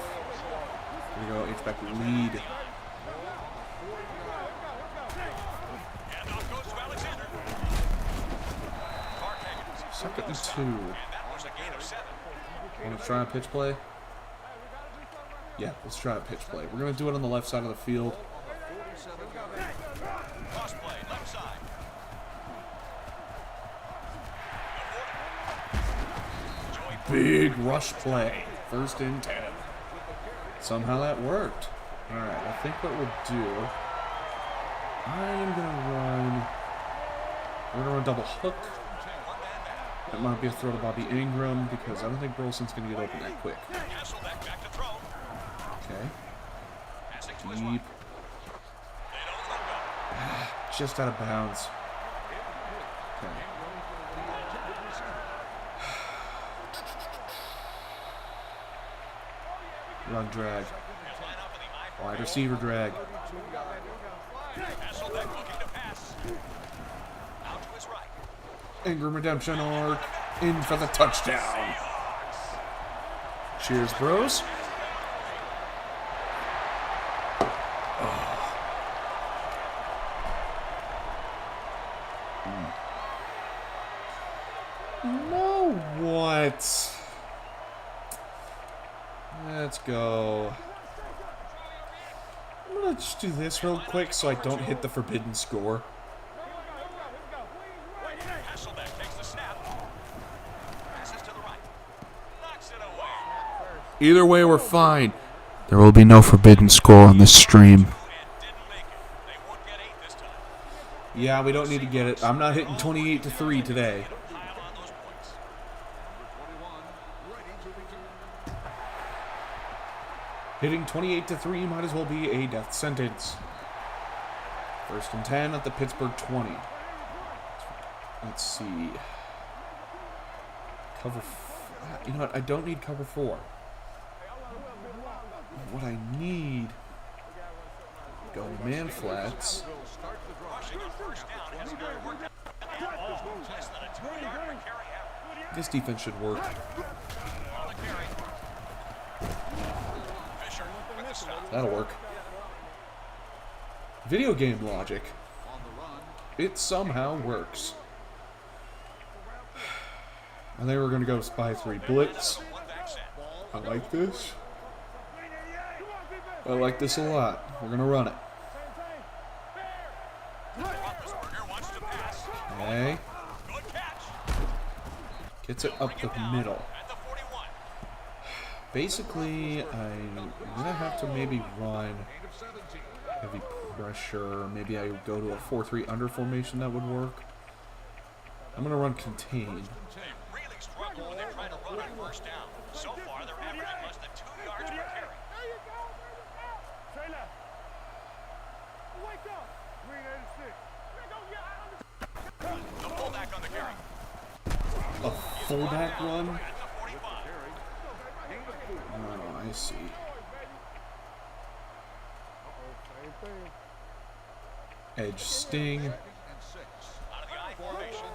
Here we go. H-back lead. Handoff goes to Alexander. 2nd and 2. And that was a gain of 7. Want to try a pitch play? Yeah, let's try a pitch play. We're going to do it on the left side of the field. Cross play, left side. Big rush play. 1st and 10. Somehow that worked. All right, I think what we'll do, I'm going to run, we're going to run double hook. That might be a throw to Bobby Ingram because I don't think Burleson's going to get open that quick. Hasselbeck back to throw. Okay. Passing to his Deep. right. They don't let go. Just out of bounds. Okay. Run drag. Wide receiver drag. Hasselbeck looking to pass. Out to his right. Ingram redemption arc. In for the touchdown. Cheers, bros. No, what? Let's go. I'm gonna just do this real quick so I don't hit the forbidden score. Hasselbeck takes the snap. Passes to the right. Knocks it away. Either way, we're fine. There will be no forbidden score on this stream. And didn't make it. They won't get 8 this time. Yeah, we don't need to get it. I'm not hitting 28-3 today. Pile on those points. Hitting 28-3 might as well be a death sentence. 1st and 10 at the Pittsburgh 20. Let's see. You know what? I don't need cover 4. What I need, go man flats. Rushing on 1st down hasn't really worked out. Less than a 2-yard per carry average. This defense should work. On the carry. Fisher with the stop. That'll work. Video game logic. It somehow works. I think we're going to go spy 3 blitz. One-back set. I like this. I like this a lot. We're going to run it. Roethlisberger wants to pass. Okay. Good catch. Gets it up the middle. At the 41. Basically, I'm going to have to maybe run heavy pressure. Maybe I go to a 4-3 under formation that would work. I'm going to run contain. Really struggle when they try to run on 1st down. So far, they're averaging less than 2 yards per carry. The fullback on the carry. A fullback run? At the 45. Oh, I see. Edge sting. Out of the I formation.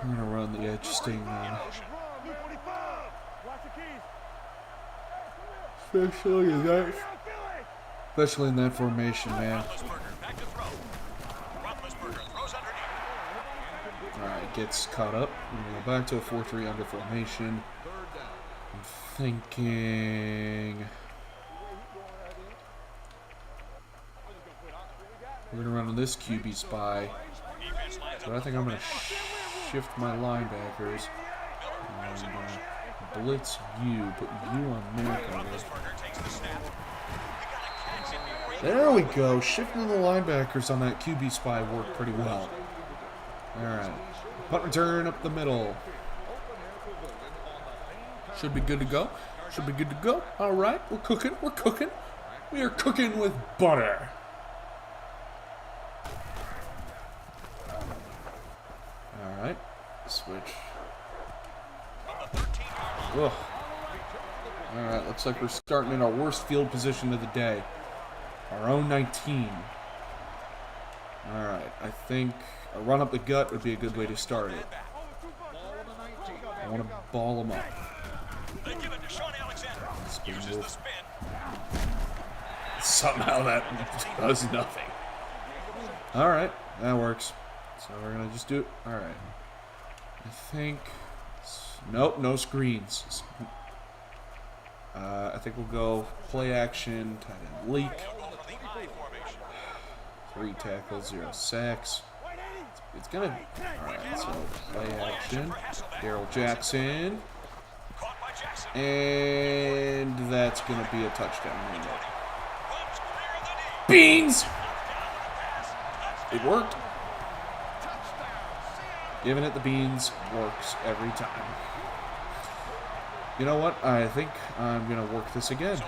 I'm going to run the edge sting now. Especially in that formation, man. Roethlisberger back to throw. Roethlisberger throws underneath. Alright, gets caught up. We're going to go back to a 4-3 under formation. I'm thinking we're going to run on this QB spy. Defense lines So up I think I'm going to shift my linebackers and blitz you, put you on man cover. Roethlisberger takes the snap. They got a catch in before There we go. Shifting the linebackers on that QB spy worked pretty well. Alright. Punt return up the middle. Should be good to go. Should be good to go. Alright. We're cooking. We're cooking. We are cooking with butter. Alright. Switch. Ugh. Alright. Looks like we're starting in our worst field position of the day. Our own 19. Alright, I think a run up the gut would be a good way to start it. I want to ball him up. They give it to Sean Alexander. Uses the spin. Somehow that does nothing. Alright, that works. So we're going to just do it. Alright. I think... Nope, no screens. I think we'll go play action, tight end leak. 3 tackles, 0 sacks. It's going to... Alright, so play action. Daryl Jackson. And that's going to be a touchdown. Beans! It worked. Giving it the beans works every time. You know what? I think I'm going to work this again.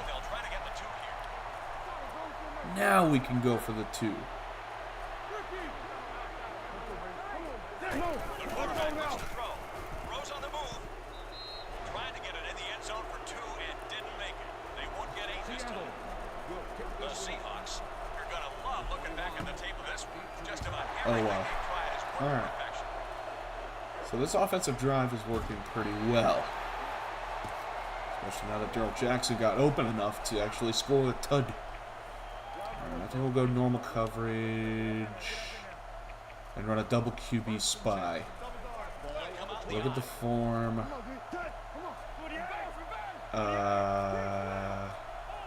Now we can go for the 2. Oh, wow. Alright. So this offensive drive is working pretty well. Especially now that Daryl Jackson got open enough to actually score the tud. Alright, I think we'll go normal coverage. And run a double QB spy. Look at the form.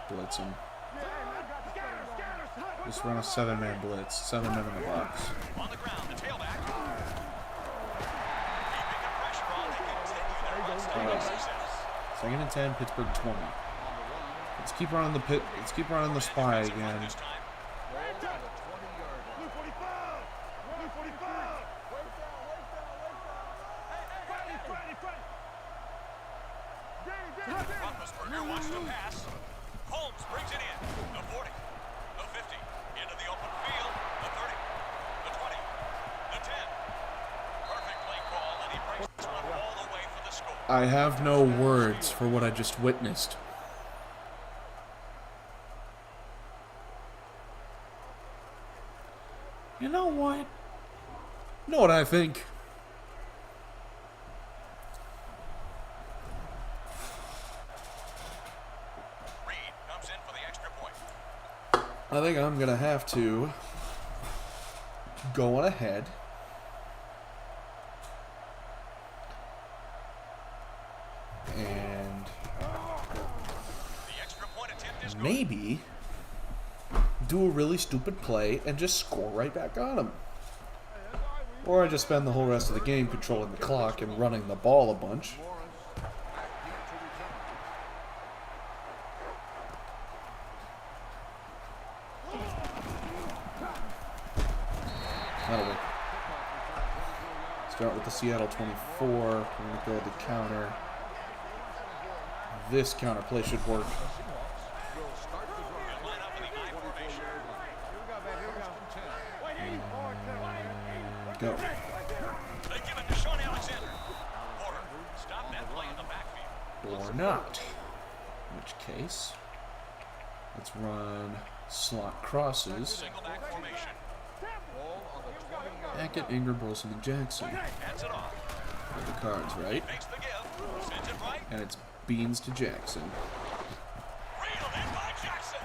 Blitz him. Just run a 7-man blitz. 7 men in the box. On the ground, the tailback. Second and 10, Pittsburgh 20. Let's keep running the pit. Let's keep running the spy again. Roethlisberger wants to pass. Holmes brings it in. The 40, the 50, into the open field. The 30, the 20, the 10. Perfect play call, and he brings this one all the way for the score. I have no words for what I just witnessed. You know what? You know what I think? Reed comes in for the extra point. I think I'm going to have to go on ahead and The extra point attempt is good. maybe do a really stupid play and just score right back on him. Or I just spend the whole rest of the game controlling the clock and running the ball a bunch. That'll work. Start with the Seattle 24. We're going to go the counter. This counter play should work. Line up in the I formation. Go. They give it to Sean Alexander. Porter, stop that play in the backfield. Or not. In which case, let's run slot crosses. Single back formation. Hackett, Ingram, Wilson, and Jackson. Hands it off. Got the cards, right? Makes the give. Sends it right. And it's Beans to Jackson. Reeled in by Jackson.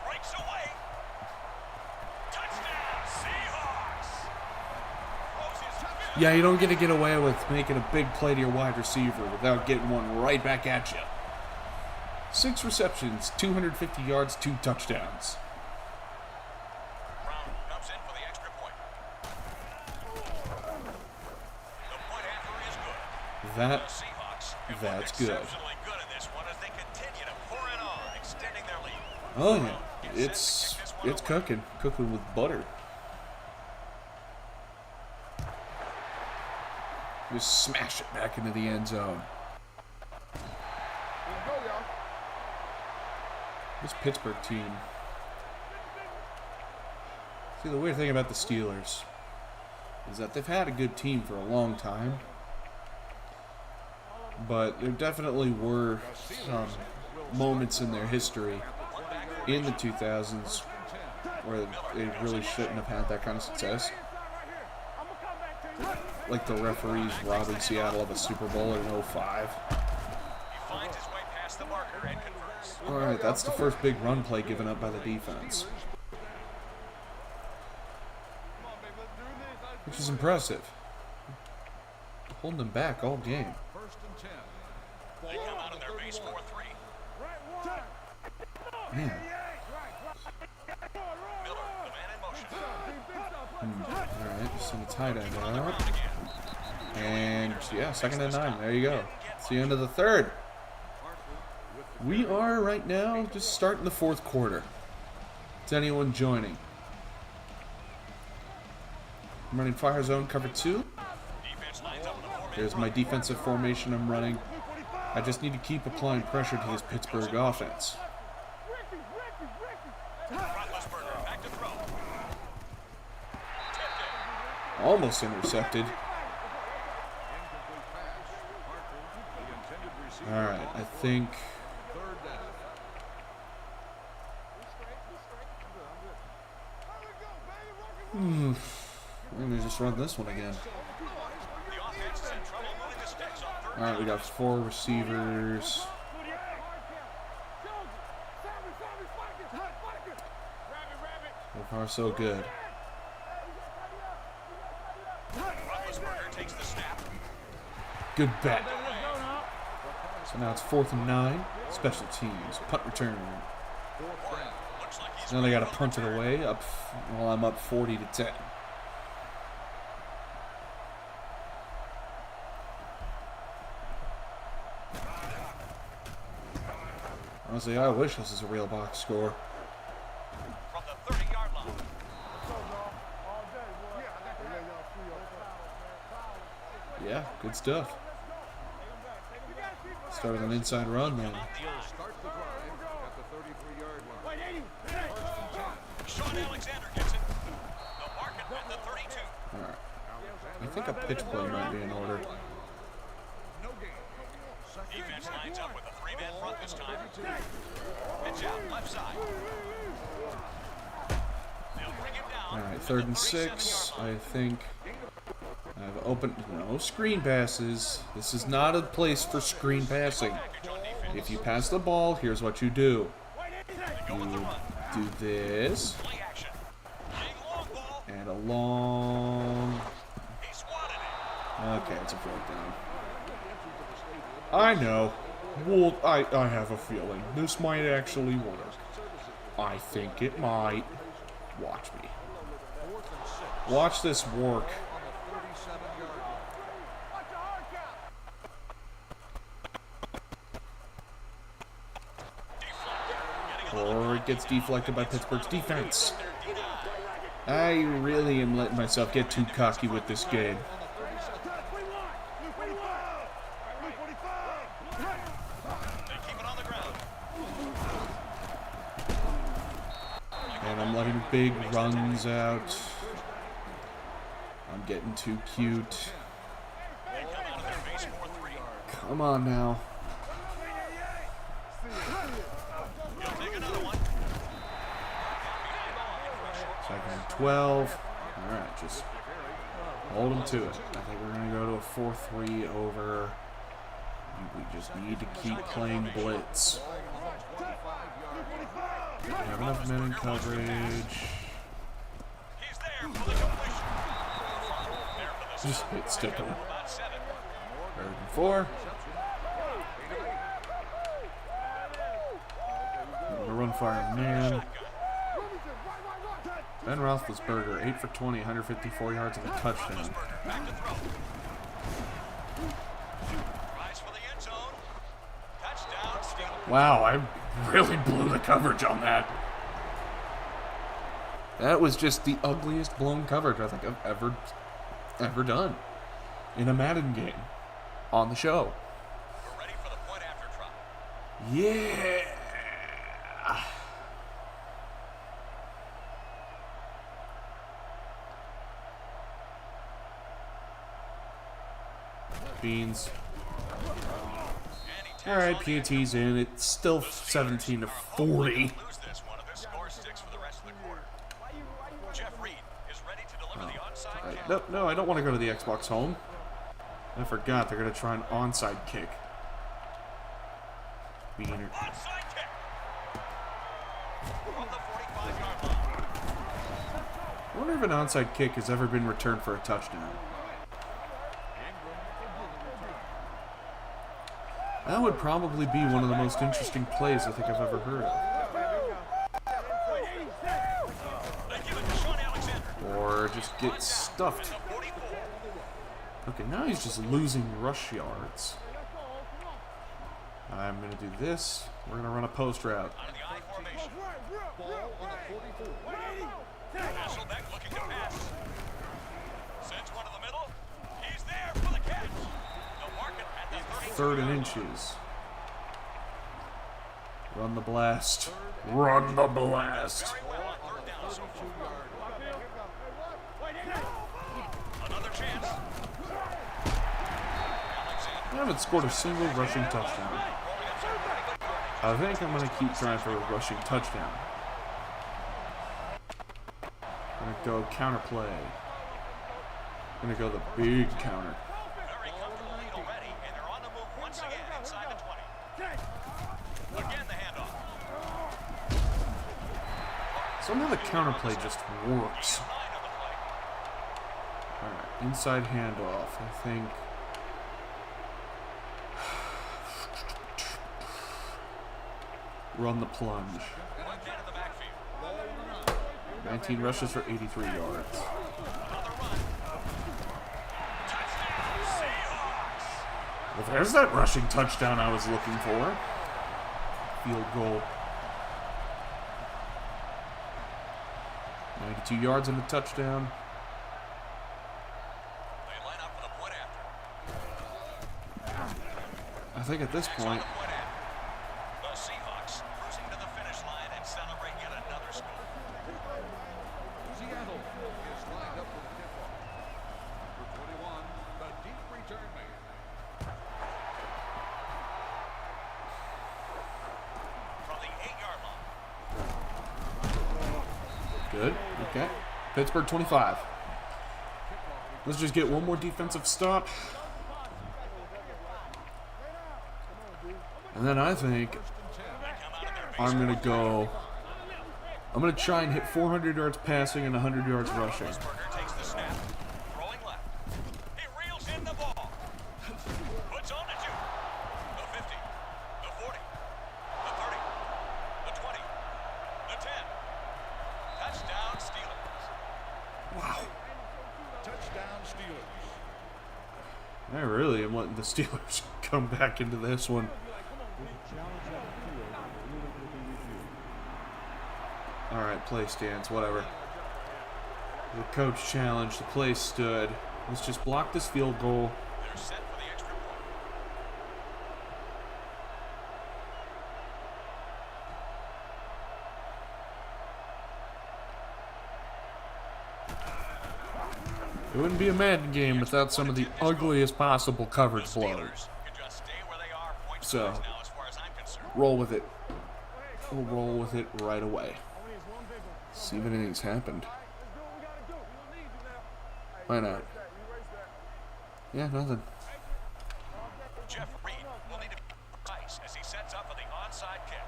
Breaks away. Touchdown, Seahawks. Throws his spin. Yeah, you don't get away with making a big play to your wide receiver without getting one right back at you. 6 receptions, 250 yards, 2 touchdowns. Brown comes in for the extra point. The point after is good. That, The Seahawks have that's looked good. exceptionally good in this one as they continue to pour it on, extending their lead. Oh yeah, it's cooking with butter. Just smash it back into the end zone. This Pittsburgh team. See, the weird thing about the Steelers is that they've had a good team for a long time, but there definitely were some moments in their history in the 2000s where they really shouldn't have had that kind of success. Like the referees robbing Seattle of a Super Bowl in 05. He finds his way past the marker and converts. Alright, that's the first big run play given up by the defense. Which is impressive. Holding them back all game. They come out of their base 4-3. Man. Miller, the man in motion. Alright, just send a tight end out. And yeah, 2nd and 9. There you go. It's the end of the third. We are right now just starting the 4th quarter. Is anyone joining? I'm running fire zone cover 2. Defense lines up in the four-man There's my defensive formation I'm running. I just need to keep applying pressure to this Pittsburgh offense. Roethlisberger back to throw. Tipped it. Almost intercepted. Alright, I think... I'm going to just run this one again. The offense is in trouble moving the sticks on 3rd. Alright, we got 4 receivers. So far, so good. Roethlisberger takes the snap. Good bet. So now it's 4th and 9. Special teams. Punt return. Looks like he's Now they got to punt it away. Well, I'm up 40-10. Honestly, I wish this is a real box score. from the 30-yard line. Yeah, good stuff. Start with an inside run then. Sean Alexander gets it. The market at the 32. Alright. I think a pitch play might be in order. Defense lines up with a 3-man front this time. Pitch out, left side. They'll bring him down. Alright, 3rd and 6. I think I've opened. No screen passes. This is not a place for screen passing. If you pass the ball, here's what you do. You do this. Play action. Playing long ball. And a long. He swatted it. Okay, it's a 4th down. I know. Well, I have a feeling this might actually work. I think it might. Watch me. Watch this work. Or it gets deflected by Pittsburgh's defense. I really am letting myself get too cocky with this game. They keep it on the ground. And I'm letting big runs out. I'm getting too cute. They come out of their base 4-3. Come on now. He'll take another one. 2nd and 12. Alright, just hold them to it. I think we're going to go to a 4-3 over. We just need to keep playing blitz. We have enough men in coverage. He's there for the completion. There for the Just hit stick him. about 7. 3rd and 4. The run fire man. Ben Roethlisberger, 8 for 20, 154 yards and a touchdown. Back to throw. Tries for the end zone. Touchdown, steal. Wow, I really blew the coverage on that. That was just the ugliest blown coverage I think I've ever done in a Madden game on the show. We're ready for the point after try. Yeah. Beans. All right, PAT's in. It's still 17-40. Lose this one if this score sticks for the rest of the quarter. No, I don't want to go to the Xbox home. I forgot they're going to try an onside kick. Beaner. Onside kick. From the 45-yard line. I wonder if an onside kick has ever been returned for a touchdown. That would probably be one of the most interesting plays I think I've ever heard of. Or just get stuffed. Okay, now he's just losing rush yards. I'm going to do this. We're going to run a post route. Out of the I formation. Hasselbeck looking to pass. Sends one to the middle. He's there for the catch. The market at the 3rd and inches. Run the blast. Run the blast. Very well on 3rd down so far. Another chance. I haven't scored a single rushing touchdown. I think I'm going to keep trying for a rushing touchdown. I'm going to go counter play. I'm going to go the big counter. Very comfortable lead already, and they're on the move once again inside the 20. Again the handoff. Somehow the counter play just works. 9 on the play. Alright, inside handoff. I think. Run the plunge. Again in the backfield. 19 rushes for 83 yards. Another run. Touchdown, Seahawks. Well, there's that rushing touchdown I was looking for. Field goal. 92 yards and a touchdown. They line up for the point after. I think at this point, Point after. The Seahawks cruising to the finish line and celebrate yet another score. Seattle is lined up for the kickoff. Number 21, the deep return man. From the 8-yard line. good. Okay. Pittsburgh 25. Let's just get one more defensive stop. And then I think I'm going to go. I'm going to try and hit 400 yards passing and 100 yards rushing. Roethlisberger takes the snap. Throwing left. He reels in the ball. Puts on the 2. The 50. The 40. The 30. The 20. The 10. Touchdown Steelers. Wow. Touchdown Steelers. I really am letting the Steelers come back into this one. Alright, play stance, whatever. The coach challenged, the play stood. Let's just block this field goal. They're set for the extra point. It wouldn't be a Madden game without some of the ugliest possible coverage blows. Steelers can just stay where they are. Point So, now as far as I'm concerned. roll with it. We'll roll with it right away. See if anything's happened. Why not? Yeah, nothing. Jeff Reed will need to be precise as he sets up for the onside kick.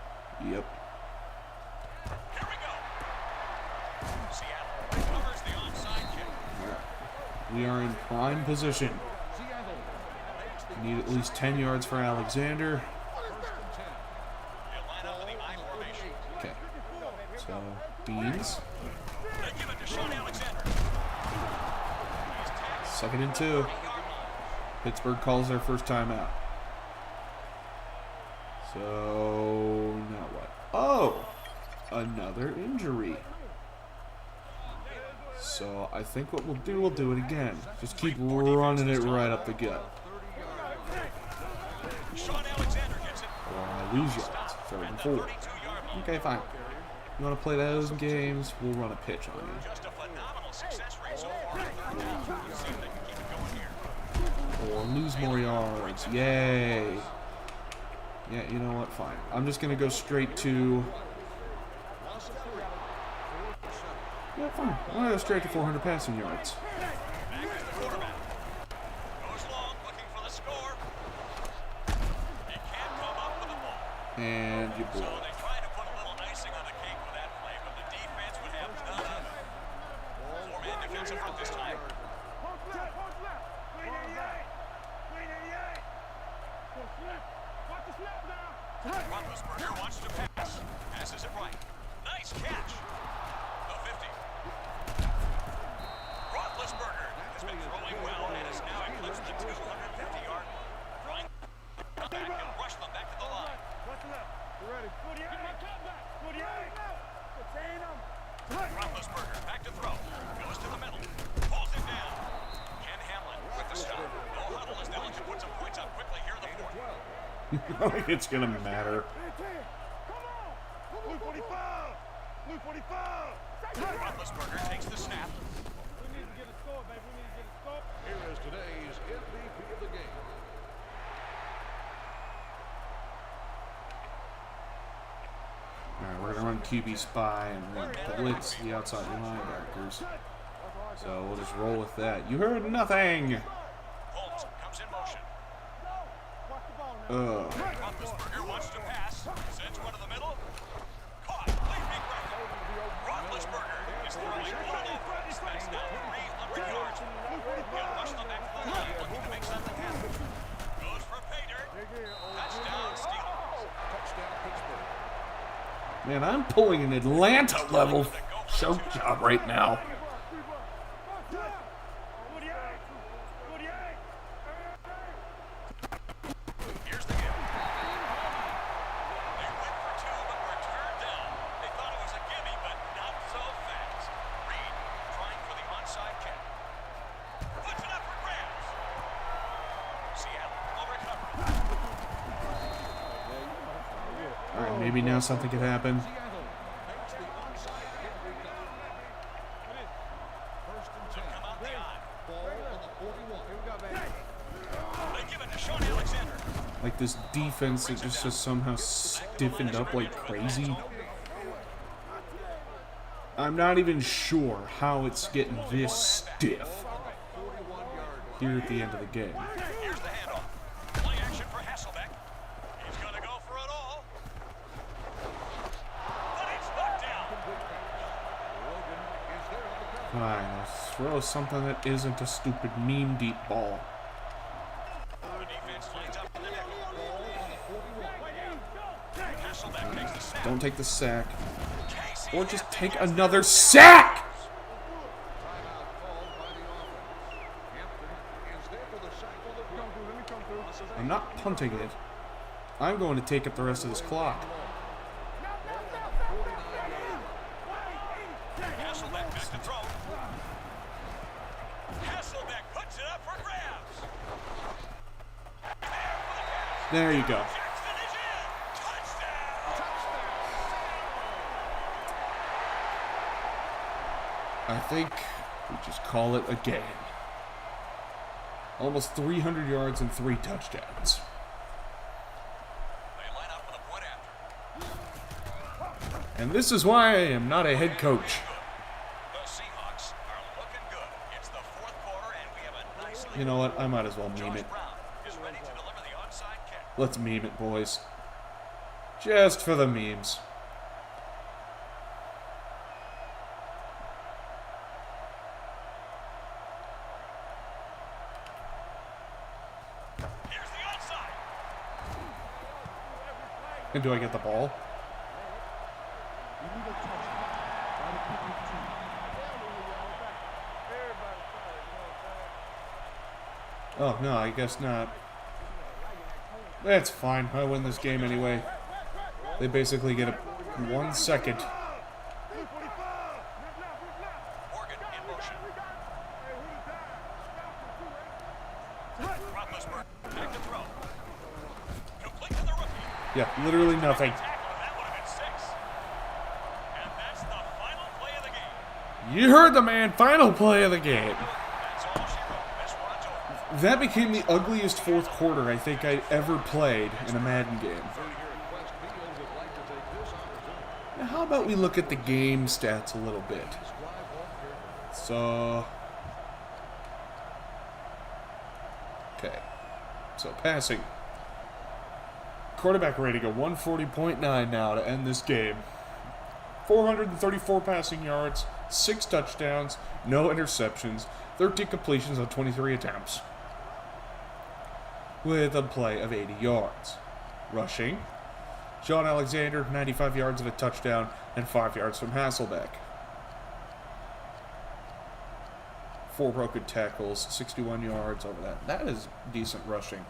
Yep. Here we go. Seattle covers the onside kick. We are in prime position. Need at least 10 yards for Alexander. He'll line up in the I formation. Okay. So, Beans. They give it to Sean Alexander. He's tackled 2nd and 2. 8-yard line. Pittsburgh calls their first timeout. So, now what? Oh! Another injury. So, I think what we'll do it again. Just keep running it right up the gut. Sean Alexander gets it. Or I lose yards. 3rd and 4. 32-yard line. Okay, fine. You want to play those games? We'll run a pitch on you. Just a phenomenal success rate so far. 3rd down. See if they can keep it going here. Or lose more yards. Yay. Yeah, you know what? Fine. I'm just going to go straight to... Yeah, fine. I'm going to go straight to 400 passing yards. And you blew So it. they tried to put a little icing on the cake with that play, but the defense would have none of it. Four-man defensive front this time. Roethlisberger wants to pass. Passes it right. Nice catch. The 50. Roethlisberger has been throwing well and has now eclipsed the 250-yard mark. Trying to come back and rush them back to the line. Roethlisberger back to throw. Goes to the middle. Pulls him down. Ken Hamlin with the stop. No huddle as Dillinger can put some points up quickly here in the fourth. Like it's gonna matter. Roethlisberger takes the snap. Here is today's MVP of the game. Alright, we're gonna run QB spy and we're gonna blitz the outside linebackers. So we'll just roll with that. You heard nothing! Holmes comes in motion. Ugh. Roethlisberger wants to pass. Sends one to the middle. Caught. Leaping right. Roethlisberger is throwing one over. Smacks down 300 yards. He'll rush them back to the line, looking to make something happen. Goes for pay dirt. Touchdown Steelers. Touchdown Pittsburgh. Man, I'm pulling an Atlanta level choke job right now. Here's the give. They went for two, but were turned down. They thought it was a gimme, but not so fast. Reed trying for the onside kick. Puts it up for grabs. Seattle will recover. Alright, maybe now something could happen. Seattle makes the onside kick recovery. First and 10. Come out the eye. Ball on the 41. They give it to Sean Alexander. Like this defense that just somehow stiffened up like crazy. I'm not even sure how it's getting this stiff here at the end of the game. Here's the handoff. Play action for Hasselbeck. He's going to go for it all. But it's knocked down. Logan is there on the cover. Fine, let's throw something that isn't a stupid meme deep ball. The defense lines up in the nickel. Hasselbeck takes the snap. Don't take the sack. Casey Or just Hampton take gets another sack! Timeout called by the offense. Hampton is there for the sack on the play. I'm not punting it. I'm going to take up the rest of this clock. Hasselbeck back to throw. Hasselbeck puts it up for grabs. There you go. Jackson is in. Touchdown. I think we just call it a game. Almost 300 yards and 3 touchdowns. They line up with a point after. And this is why I am not a head coach. The Seahawks are looking good. It's the fourth quarter, and we have a nice lead. You know what? I might as well meme Josh it. Brown is ready to deliver the onside kick. Let's meme it, boys. Just for the memes. Here's the onside. And do I get the ball? Oh, no, I guess not. That's fine. I win this game anyway. They basically get a 1 second. Morgan in motion. Roethlisberger back to throw. Complete to the rookie. Yeah, literally nothing. Tackle, and that would have been 6. And that's the final play of the game. You heard the man. Final play of the game. That's all she wrote. This one's over. That became the ugliest fourth quarter I think I ever played in a Madden game. Now, how about we look at the game stats a little bit? So, okay. So passing. Quarterback rating of 140.9 now to end this game. 434 passing yards, 6 touchdowns, no interceptions, 13 completions on 23 attempts, with a play of 80 yards. Rushing, Sean Alexander, 95 yards and a touchdown, and 5 yards from Hasselbeck. 4 broken tackles, 61 yards over that. That is decent rushing.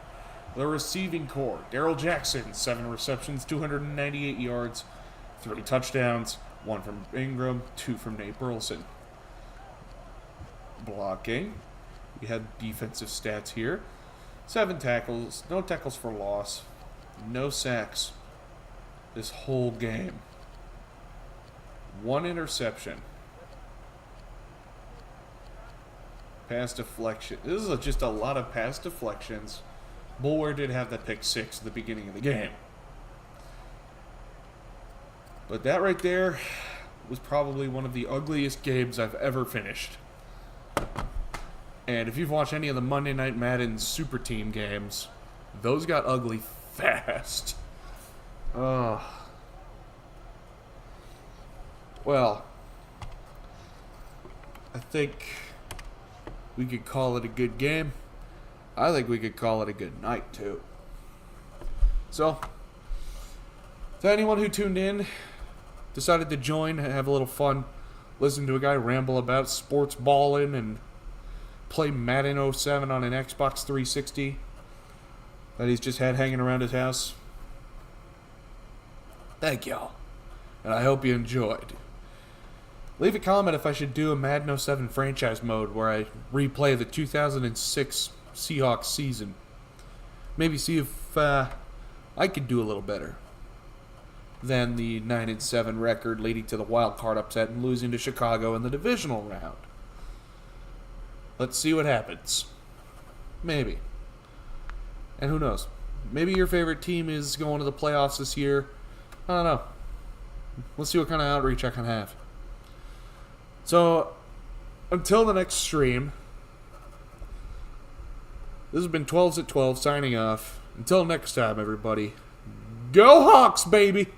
The receiving core, Darrell Jackson, 7 receptions, 298 yards, 3 touchdowns, 1 from Ingram, 2 from Nate Burleson. Blocking, we have defensive stats here. 7 tackles, no tackles for loss, no sacks this whole game. 1 interception. Pass deflection. This is just a lot of pass deflections. Bulwer did have that pick 6 at the beginning of the game. But that right there was probably one of the ugliest games I've ever finished. And if you've watched any of the Monday Night Madden Super Team games, those got ugly fast. Well, I think we could call it a good game. I think we could call it a good night, too. So, to anyone who tuned in, decided to join, have a little fun, listen to a guy ramble about sports balling and play Madden 07 on an Xbox 360 that he's just had hanging around his house. Thank y'all. And I hope you enjoyed. Leave a comment if I should do a Madden 07 franchise mode where I replay the 2006 Seahawks season. Maybe see if I could do a little better than the 9-7 record leading to the wild card upset and losing to Chicago in the divisional round. Let's see what happens. Maybe. And who knows? Maybe your favorite team is going to the playoffs this year. I don't know. Let's see what kind of outreach I can have. So, until the next stream, this has been 12s at 12 signing off. Until next time, everybody, go Hawks, baby!